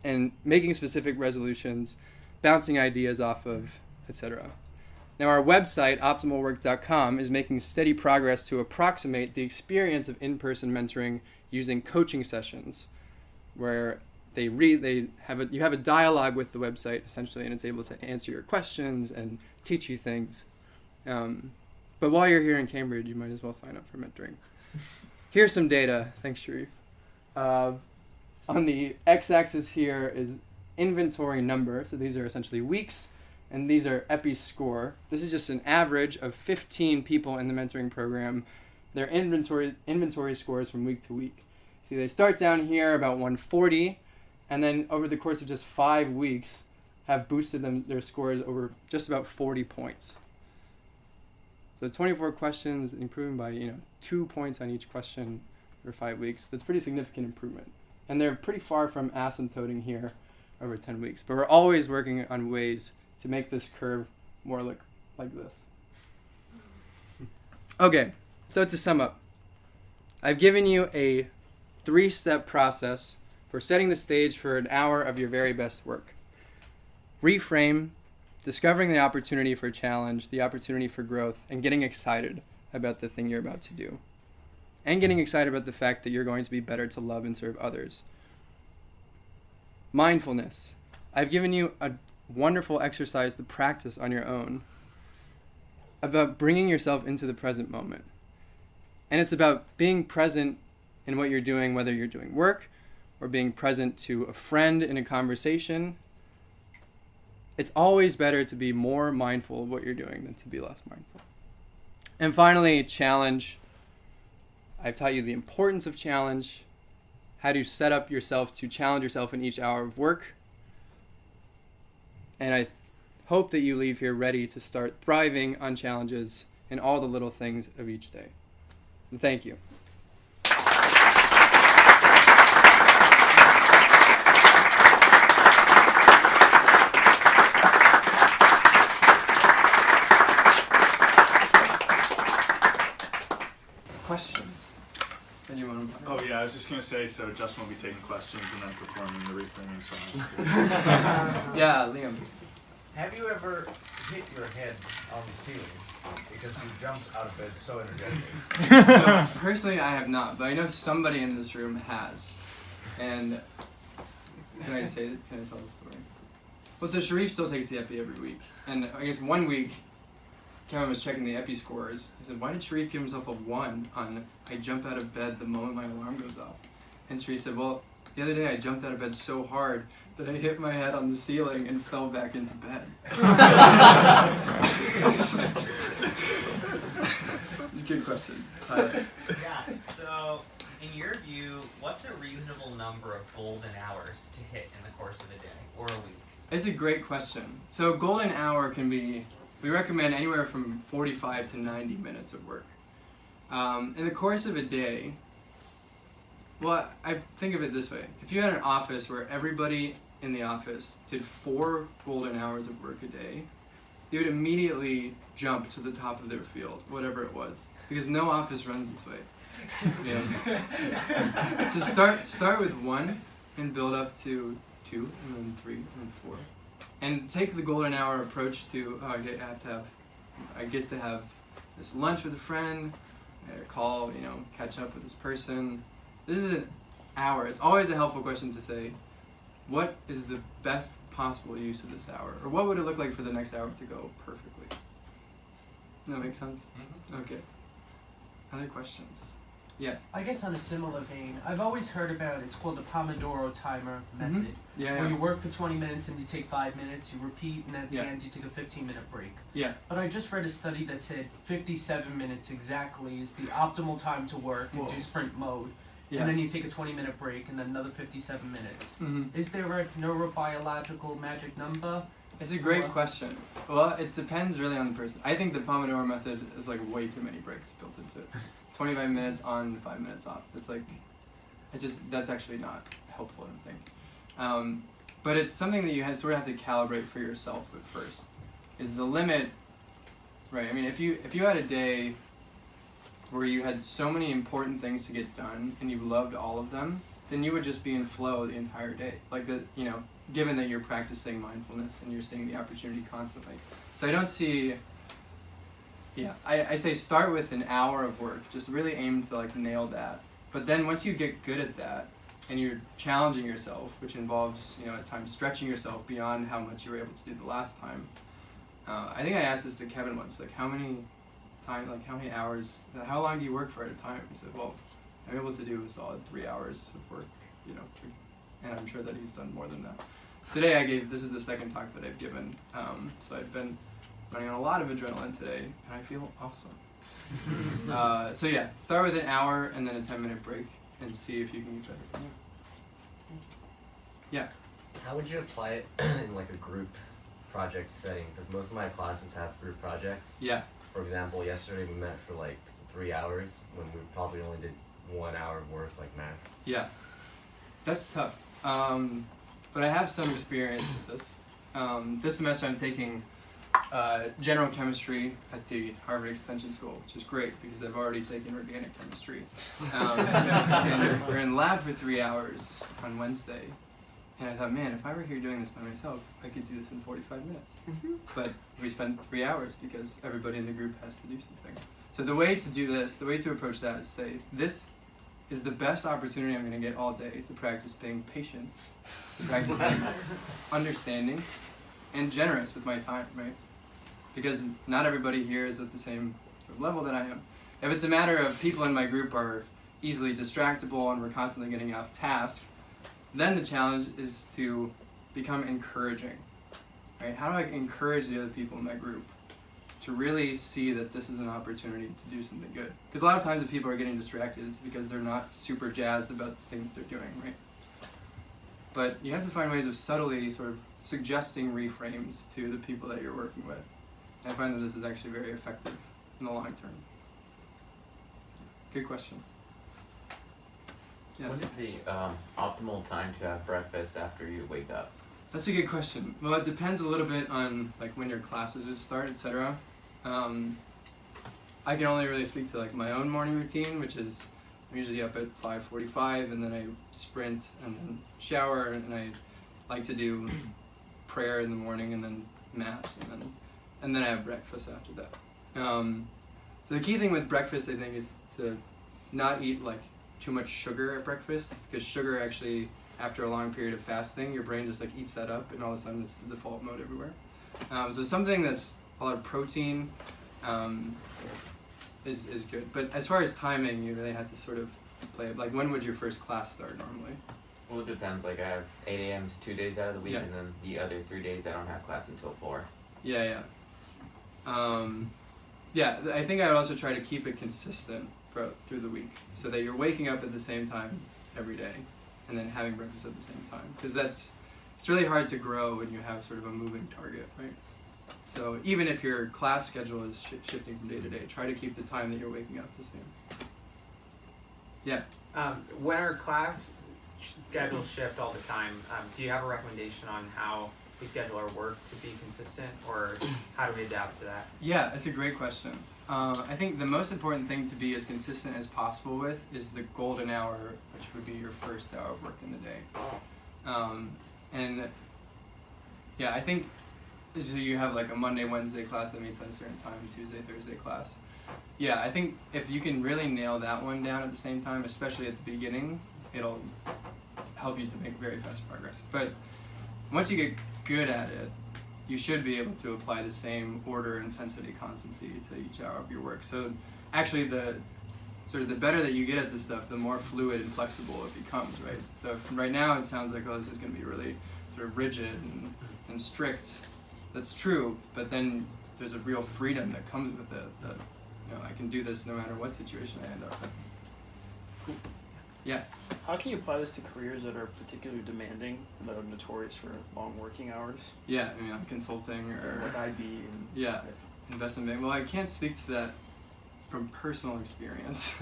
and making specific resolutions, bouncing ideas off of, etc. Now our website, optimalwork.com, is making steady progress to approximate the experience of in-person mentoring using coaching sessions, where you have a dialogue with the website essentially, and it's able to answer your questions and teach you things. But while you're here in Cambridge, you might as well sign up for mentoring. Here's some data. Thanks, Sharif. On the x-axis here is inventory number. So these are essentially weeks, and these are EPI score. This is just an average of 15 people in the mentoring program, their inventory scores from week to week. See, they start down here about 140, and then over the course of just 5 weeks have boosted their scores over just about 40 points. So 24 questions, improving by 2 points on each question for 5 weeks. That's pretty significant improvement. And they're pretty far from asymptoting here over 10 weeks. But we're always working on ways to make this curve more like this. Okay, so to sum up, I've given you a 3-step process for setting the stage for an hour of your very best work. Reframe, discovering the opportunity for challenge, the opportunity for growth, and getting excited about the thing you're about to do. And getting excited about the fact that you're going to be better to love and serve others. Mindfulness. I've given you a wonderful exercise to practice on your own about bringing yourself into the present moment. And it's about being present in what you're doing, whether you're doing work or being present to a friend in a conversation. It's always better to be more mindful of what you're doing than to be less mindful. And finally, challenge. I've taught you the importance of challenge, how to set up yourself to challenge yourself in each hour of work. And I hope that you leave here ready to start thriving on challenges in all the little things of each day. And thank you. Questions? Oh yeah, I was just gonna say, so Justin will be taking questions and then performing the reframing song. Yeah, Liam. Have you ever hit your head on the ceiling because you jumped out of bed so energetically? So, personally, I have not, but I know somebody in this room has. And can I tell the story? Well, so Sharif still takes the epi every week, and I guess one week Kevin was checking the epi scores. I said, why did Sharif give himself a 1 on I jump out of bed the moment my alarm goes off? And Sharif said, well, the other day I jumped out of bed so hard that I hit my head on the ceiling and fell back into bed. Good question. Yeah, so in your view, what's a reasonable number of golden hours to hit in the course of a day or a week? It's a great question. So golden hour can be, we recommend anywhere from 45 to 90 minutes of work. In the course of a day, well, I think of it this way. If you had an office where everybody in the office did 4 golden hours of work a day, they would immediately jump to the top of their field, whatever it was, because no office runs this way. Yeah. So start with 1 and build up to 2, and then 3, and then 4. And take the golden hour approach to, I get to have this lunch with a friend, I gotta call, catch up with this person. This is an hour. It's always a helpful question to say, what is the best possible use of this hour? Or what would it look like for the next hour to go perfectly? Does that make sense? Mm-hmm. Okay. Other questions? Yeah. I guess on a similar vein, I've always heard about it's called the Pomodoro timer method, Yeah, where yeah. you work for 20 minutes and you take 5 minutes, you repeat, and at the Yeah. end you take a 15-minute break. Yeah. But I just read a study that said 57 minutes exactly is the optimal time to work and do sprint mode. Yeah. And then you take a 20-minute break and then another 57 minutes. Is there a neurobiological magic number? It's a great question. Well, it depends really on the person. I think the Pomodoro method is like way too many breaks built into it. 25 minutes on, 5 minutes off. It's like, that's actually not helpful, I don't think. But it's something that you sort of have to calibrate for yourself at first. Is the limit, right? I mean, if you had a day where you had so many important things to get done and you loved all of them, then you would just be in flow the entire day. Like given that you're practicing mindfulness and you're seeing the opportunity constantly. So I don't see, I say start with an hour of work. Just really aim to like nail that. But then once you get good at that and you're challenging yourself, which involves, at times stretching yourself beyond how much you were able to do the last time. I think I asked this to Kevin once, like how many hours, how long do you work for at a time? He said, well, I'm able to do a solid 3 hours of work, and I'm sure that he's done more than that. Today this is the second talk that I've given, so I've been running on a lot of adrenaline today, and I feel awesome. So yeah, start with an hour and then a 10-minute break, and see if you can get better from there. Yeah. How would you apply it in like a group project setting? Because most of my classes have group projects. Yeah. For example, yesterday we met for like 3 hours when we probably only did 1 hour of work, like max. Yeah. That's tough. But I have some experience with this. This semester I'm taking general chemistry at the Harvard Extension School, which is great because I've already taken organic chemistry. And we're in lab for 3 hours on Wednesday. And I thought, man, if I were here doing this by myself, I could do this in 45 minutes. But we spent 3 hours because everybody in the group has to do something. So the way to do this, the way to approach that is say, this is the best opportunity I'm going to get all day to practice being patient, to practice being understanding, and generous with my time, right? Because not everybody here is at the same level that I am. If it's a matter of people in my group are easily distractible and we're constantly getting off task, then the challenge is to become encouraging, right? How do I encourage the other people in my group to really see that this is an opportunity to do something good? Because a lot of times if people are getting distracted, it's because they're not super jazzed about the thing that they're doing, right? But you have to find ways of subtly sort of suggesting reframes to the people that you're working with. And I find that this is actually very effective in the long term. Good question. Yes. What is the optimal time to have breakfast after you wake up? That's a good question. Well, it depends a little bit on like when your classes would start, etc. I can only really speak to like my own morning routine, which is I'm usually up at 5:45, and then I sprint and then shower, and I like to do prayer in the morning and then mass, and then I have breakfast after that. So the key thing with breakfast, I think, is to not eat like too much sugar at breakfast, because sugar actually, after a long period of fasting, your brain just like eats that up, and all of a sudden it's the default mode everywhere. So something that's a lot of protein is good. But as far as timing, you really have to sort of play it. Like, when would your first class start normally? Well, it depends. Like, I have 8 a.m.s 2 days out of the week, Yeah. and then the other 3 days I don't have class until 4. Yeah. I think I would also try to keep it consistent through the week, so that you're waking up at the same time every day, and then having breakfast at the same time. Because it's really hard to grow when you have sort of a moving target, right? So even if your class schedule is shifting from day to day, try to keep the time that you're waking up the same. Yeah. When our class schedules shift all the time, do you have a recommendation on how we schedule our work to be consistent, or how do we adapt to that? Yeah, that's a great question. I think the most important thing to be as consistent as possible with is the golden hour, which would be your first hour of work in the day. I think so you have like a Monday, Wednesday class that meets at a certain time, Tuesday, Thursday class. Yeah, I think if you can really nail that one down at the same time, especially at the beginning, it'll help you to make very fast progress. But once you get good at it, you should be able to apply the same order, intensity, constancy to each hour of your work. So actually sort of the better that you get at this stuff, the more fluid and flexible it becomes, right? So if right now it sounds like, oh, this is going to be really sort of rigid and strict. That's true, but then there's a real freedom that comes with it, that, you know, I can do this no matter what situation I end up in. Cool. Yeah. How can you apply this to careers that are particularly demanding, that are notorious for long working hours? Yeah, I mean, like consulting or like IB and yeah, investment bank. Well, I can't speak to that from personal experience,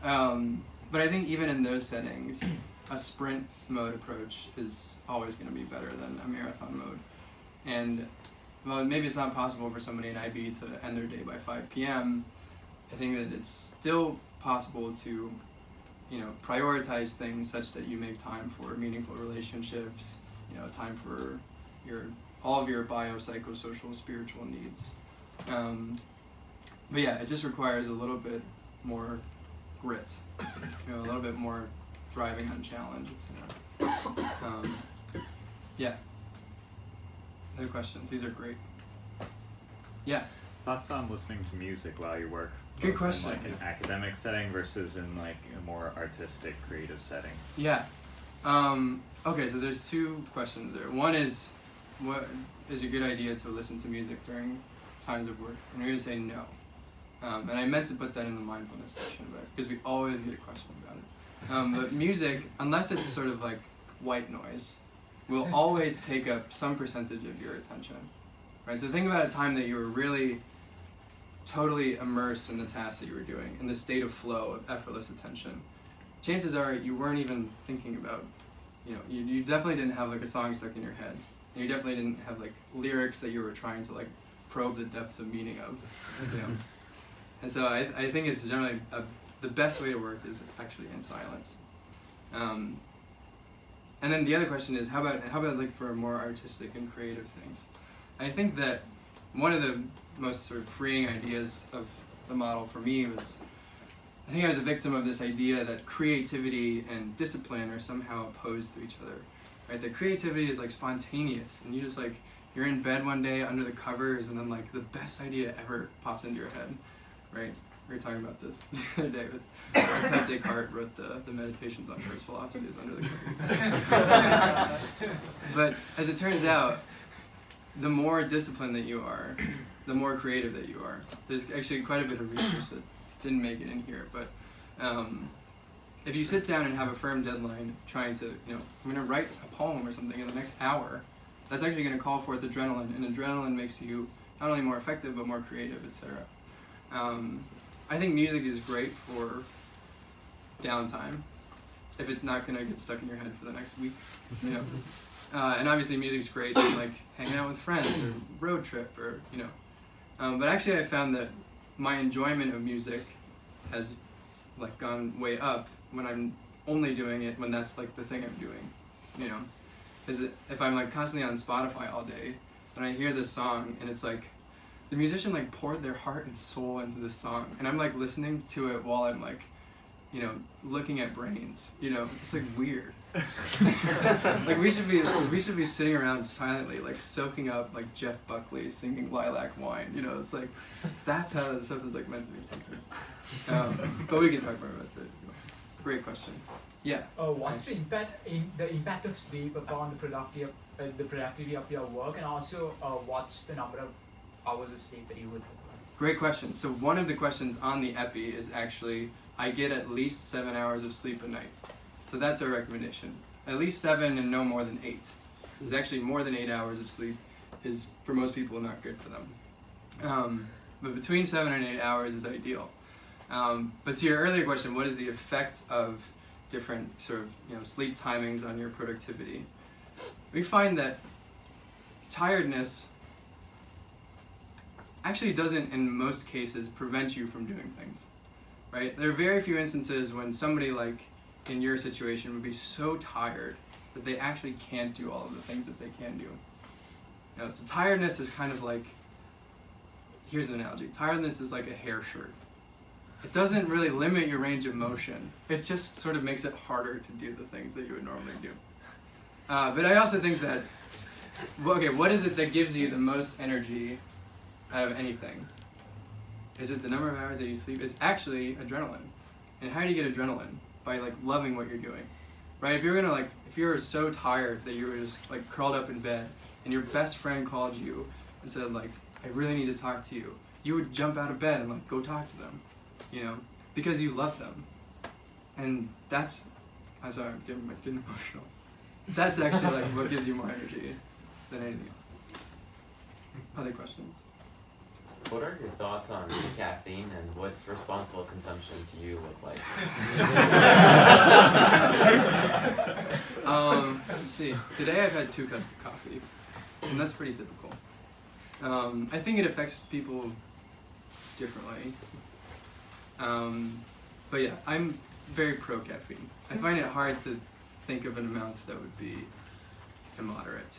but I think even in those settings, a sprint mode approach is always going to be better than a marathon mode. And well, maybe it's not possible for somebody in IB to end their day by 5 p.m. I think that it's still possible to, you know, prioritize things such that you make time for meaningful relationships, you know, time for all of your biopsychosocial spiritual needs. But yeah, it just requires a little bit more grit, you know, a little bit more thriving on challenge, etc. Yeah. Other questions? These are great. Yeah. Thoughts on listening to music while you work? Good question. In like an academic setting versus in like a more artistic, creative setting. Yeah. Okay, so there's two questions there. One is, what is a good idea to listen to music during times of work? And we're going to say no. And I meant to put that in the mindfulness section, but because we always get a question about it. But music, unless it's sort of like white noise, will always take up some percentage of your attention. Right? So think about a time that you were really totally immersed in the task that you were doing, in the state of flow of effortless attention. Chances are you weren't even thinking about, you know, you definitely didn't have like a song stuck in your head. And you definitely didn't have like lyrics that you were trying to like probe the depths of meaning of. You know? And so I think it's generally the best way to work is actually in silence. And then the other question is, how about like for more artistic and creative things? I think that one of the most sort of freeing ideas of the model for me was, I think I was a victim of this idea that creativity and discipline are somehow opposed to each other. Right? That creativity is like spontaneous, and you just like, you're in bed one day under the covers, and then like the best idea ever pops into your head. Right? We were talking about this the other day. That's how Descartes wrote the Meditations on First Philosophy, is under the covers. But as it turns out, the more disciplined that you are, the more creative that you are. There's actually quite a bit of research that didn't make it in here, but if you sit down and have a firm deadline trying to, you know, I'm going to write a poem or something in the next hour, that's actually going to call forth adrenaline, and adrenaline makes you not only more effective, but more creative, etc. I think music is great for downtime, if it's not going to get stuck in your head for the next week, you know. And obviously music's great for like hanging out with friends or road trip or, you know. But actually I found that my enjoyment of music has like gone way up when I'm only doing it when that's like the thing I'm doing, you know. If I'm like constantly on Spotify all day and I hear this song and it's like the musician like poured their heart and soul into this song, and I'm like listening to it while I'm like, you know, looking at brains, you know, it's like weird. Like we should be sitting around silently, like soaking up like Jeff Buckley singing Lilac Wine, you know. It's like that's how this stuff is like meant to be taken. But we can talk more about that. Great question. Yeah. What's the impact of sleep upon the productivity of your work, and also what's the number of hours of sleep that you would require? Great question. So one of the questions on the epi is actually, I get at least 7 hours of sleep a night. So that's our recommendation. At least 7 and no more than 8. There's actually more than 8 hours of sleep is, for most people, not good for them. But between 7 and 8 hours is ideal. But to your earlier question, what is the effect of different sort of, you know, sleep timings on your productivity? We find that tiredness actually doesn't, in most cases, prevent you from doing things. Right? There are very few instances when somebody like in your situation would be so tired that they actually can't do all of the things that they can do. You know, so tiredness is kind of like, here's an analogy. Tiredness is like a hair shirt. It doesn't really limit your range of motion. It just sort of makes it harder to do the things that you would normally do. But I also think that, okay, what is it that gives you the most energy out of anything? Is it the number of hours that you sleep? It's actually adrenaline. And how do you get adrenaline? By like loving what you're doing, right? If you're so tired that you were just like curled up in bed and your best friend called you and said like, I really need to talk to you, you would jump out of bed and like go talk to them, you know, because you love them. And that's, I'm sorry, I'm getting emotional. That's actually like what gives you more energy than anything else. Other questions? What are your thoughts on caffeine and what's responsible consumption to you look like? Let's see. Today I've had 2 cups of coffee, and that's pretty typical. I think it affects people differently. But yeah, I'm very pro caffeine. I find it hard to think of an amount that would be immoderate.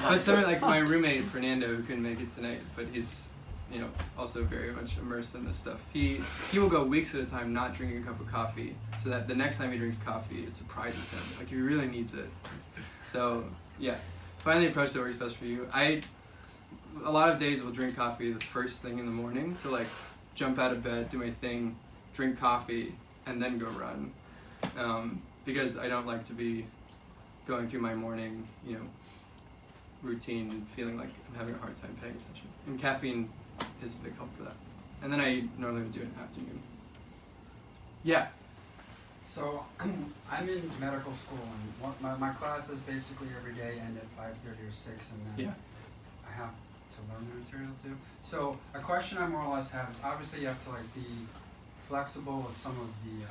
But something like my roommate Fernando, who couldn't make it tonight, but he's, you know, also very much immersed in this stuff. He will go weeks at a time not drinking a cup of coffee, so that the next time he drinks coffee, it surprises him. Like he really needs it. So yeah, find the approach that works best for you. A lot of days will drink coffee the first thing in the morning. So like, jump out of bed, do my thing, drink coffee, and then go run. Because I don't like to be going through my morning, you know, routine and feeling like I'm having a hard time paying attention. And caffeine is a big help for that. And then I normally would do it in the afternoon. Yeah. So I'm in medical school, and my classes basically every day end at 5:30 or 6, and then I have to learn the material too. So a question I more or less have is, obviously you have to like be flexible with some of the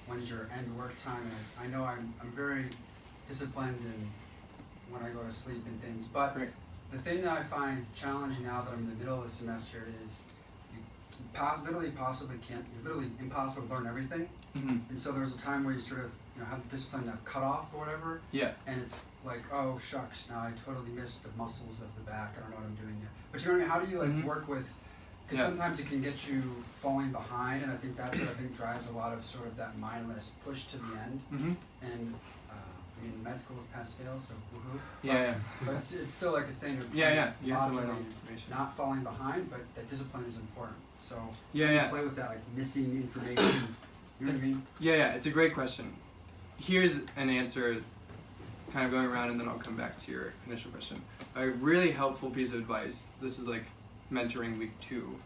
when's your end work time. And I know I'm very disciplined in when I go to sleep and things, but the thing that I find challenging now that I'm in the middle of the semester is you're literally impossible to learn everything. And so there's a time where you sort of have the discipline of cut off or whatever. Yeah. And it's like, oh shucks, now I totally missed the muscles of the back. I don't know what I'm doing yet. But you know what I mean? How do you like work with? Because sometimes it can get you falling behind, and I think that's what I think drives a lot of sort of that mindless push to the end. And I mean, med school is pass-fail, so woohoo. But it's still like a thing of you have to learn information. Not falling behind, but that discipline is important. So play with that, like missing information. You know what I mean? Yeah, it's a great question. Here's an answer, kind of going around, and then I'll come back to your initial question. A really helpful piece of advice, this is like mentoring week 2,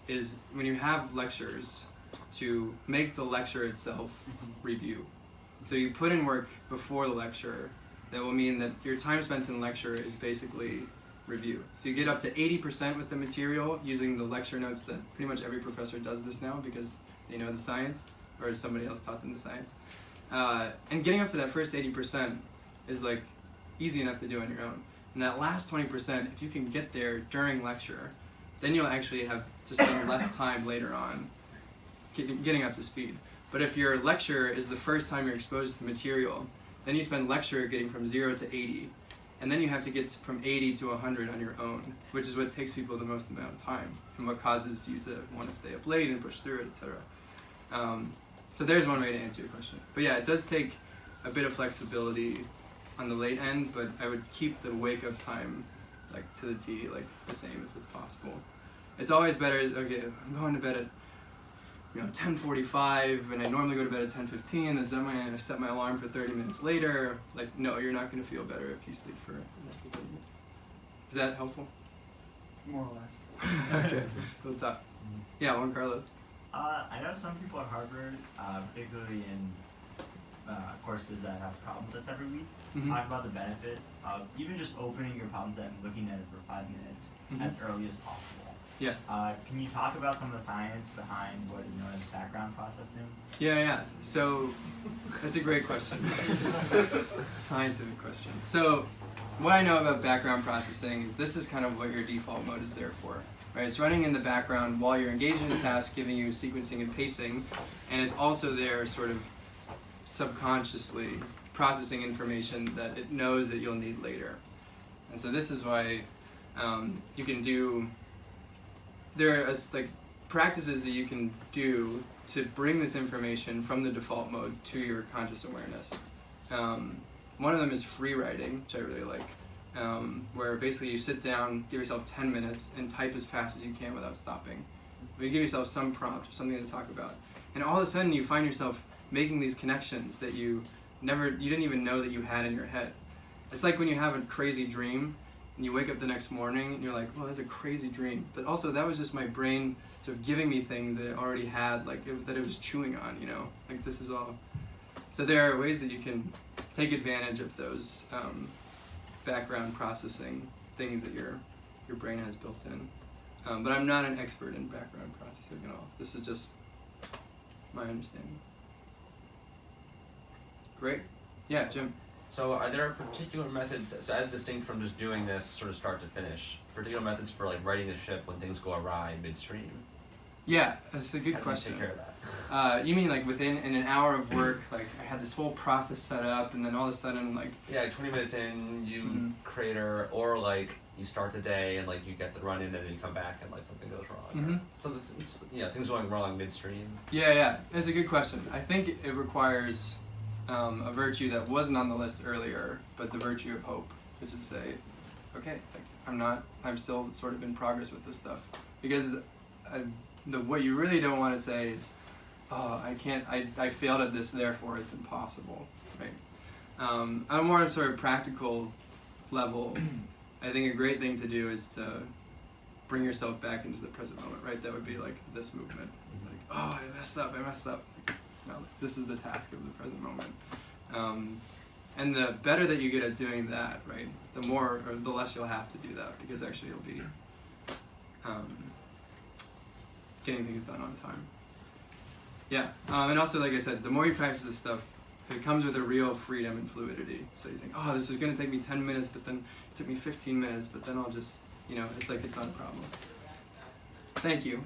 is when you have lectures, to make the lecture itself review. So you put in work before the lecture that will mean that your time spent in lecture is basically review. So you get up to 80% with the material using the lecture notes that pretty much every professor does this now because they know the science, or somebody else taught them the science. And getting up to that first 80% is like easy enough to do on your own. And that last 20%, if you can get there during lecture, then you'll actually have to spend less time later on getting up to speed. But if your lecture is the first time you're exposed to the material, then you spend lecture getting from 0 to 80, and then you have to get from 80 to 100 on your own, which is what takes people the most amount of time, and what causes you to want to stay up late and push through it, etc. So there's one way to answer your question. But yeah, it does take a bit of flexibility on the late end, but I would keep the wake-up time like to the T, like the same if it's possible. It's always better, okay, I'm going to bed at 10:45, and I normally go to bed at 10:15, and I set my alarm for 30 minutes later. Like, no, you're not going to feel better if you sleep for an extra 30 minutes. Is that helpful? More or less. Okay, we'll talk. Yeah, Juan Carlos. I know some people at Harvard, particularly in courses that have problem sets every week, talk about the benefits of even just opening your problem set and looking at it for 5 minutes as early as possible. Yeah. Can you talk about some of the science behind what is known as background processing? Yeah. So that's a great question. Scientific question. So what I know about background processing is this is kind of what your default mode is there for. Right? It's running in the background while you're engaged in a task, giving you sequencing and pacing, and it's also there sort of subconsciously processing information that it knows that you'll need later. And so this is why you can do, there are like practices that you can do to bring this information from the default mode to your conscious awareness. One of them is free writing, which I really like, where basically you sit down, give yourself 10 minutes, and type as fast as you can without stopping. You give yourself some prompt, something to talk about, and all of a sudden you find yourself making these connections that you didn't even know that you had in your head. It's like when you have a crazy dream and you wake up the next morning and you're like, well, that's a crazy dream. But also that was just my brain sort of giving me things that it already had, that it was chewing on, Like this is all. So there are ways that you can take advantage of those background processing things that your brain has built in. But I'm not an expert in background processing at all. This is just my understanding. Great. Yeah, Jim. So are there particular methods, so as distinct from just doing this sort of start to finish, particular methods for like righting the ship when things go awry midstream? Yeah, that's a good question. How do you take care of that? You mean like in an hour of work, like I had this whole process set up, and then all of a sudden, like 20 minutes in, you create or like you start the day and like you get the run in, and then you come back and like something goes wrong. So things going wrong midstream. Yeah, it's a good question. I think it requires a virtue that wasn't on the list earlier, but the virtue of hope, which is say, okay, like I'm still sort of in progress with this stuff, because what you really don't want to say is, oh, I failed at this, therefore it's impossible, right? On a more sort of practical level, I think a great thing to do is to bring yourself back into the present moment, right? That would be like this movement, like, oh, I messed up. No, this is the task of the present moment. And the better that you get at doing that, right, the less you'll have to do that, because actually you'll be getting things done on time. Yeah, and also, like I said, the more you practice this stuff, it comes with a real freedom and fluidity. So you think, oh, this is going to take me 10 minutes, but then it took me 15 minutes, but then I'll just, it's like it's not a problem. Thank you.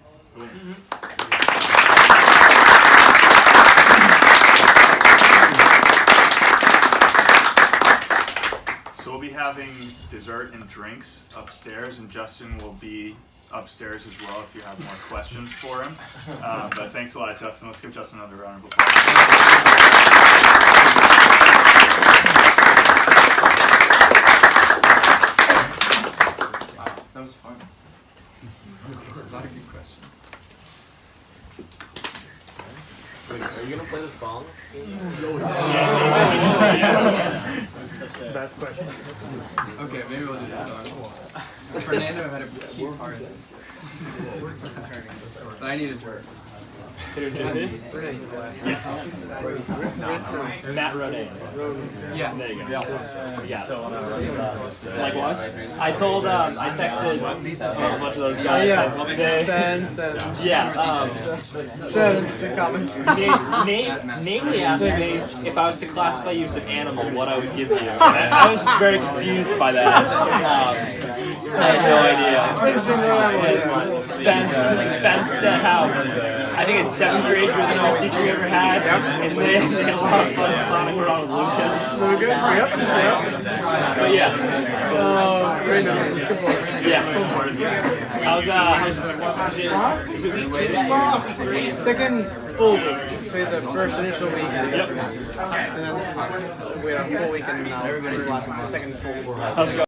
So we'll be having dessert and drinks upstairs, and Justin will be upstairs as well if you have more questions for him. But thanks a lot, Justin. Let's give Justin another round of applause. Wow, that was fun. A lot of good questions. Wait, are you gonna play the song? Best question. Okay, maybe we'll do the song. Fernando had a key part of this. But I need a drink. Matt Roday. Yeah. There you go. Like what? I told, I texted a bunch of those guys. The comments. Namely asked me if I was to classify you as an animal, what I would give you. I was just very confused by that. I had no idea. Spence said how, I think in 7th grade, you were the best teacher you ever had, and then they had a lot of fun sonic around with Lucas. Yep. But yeah. Great memories. Good boys. Yeah. How's Second full week. So the first initial week. Yep. And then this is, we had a full week and now the second full week. How's it going?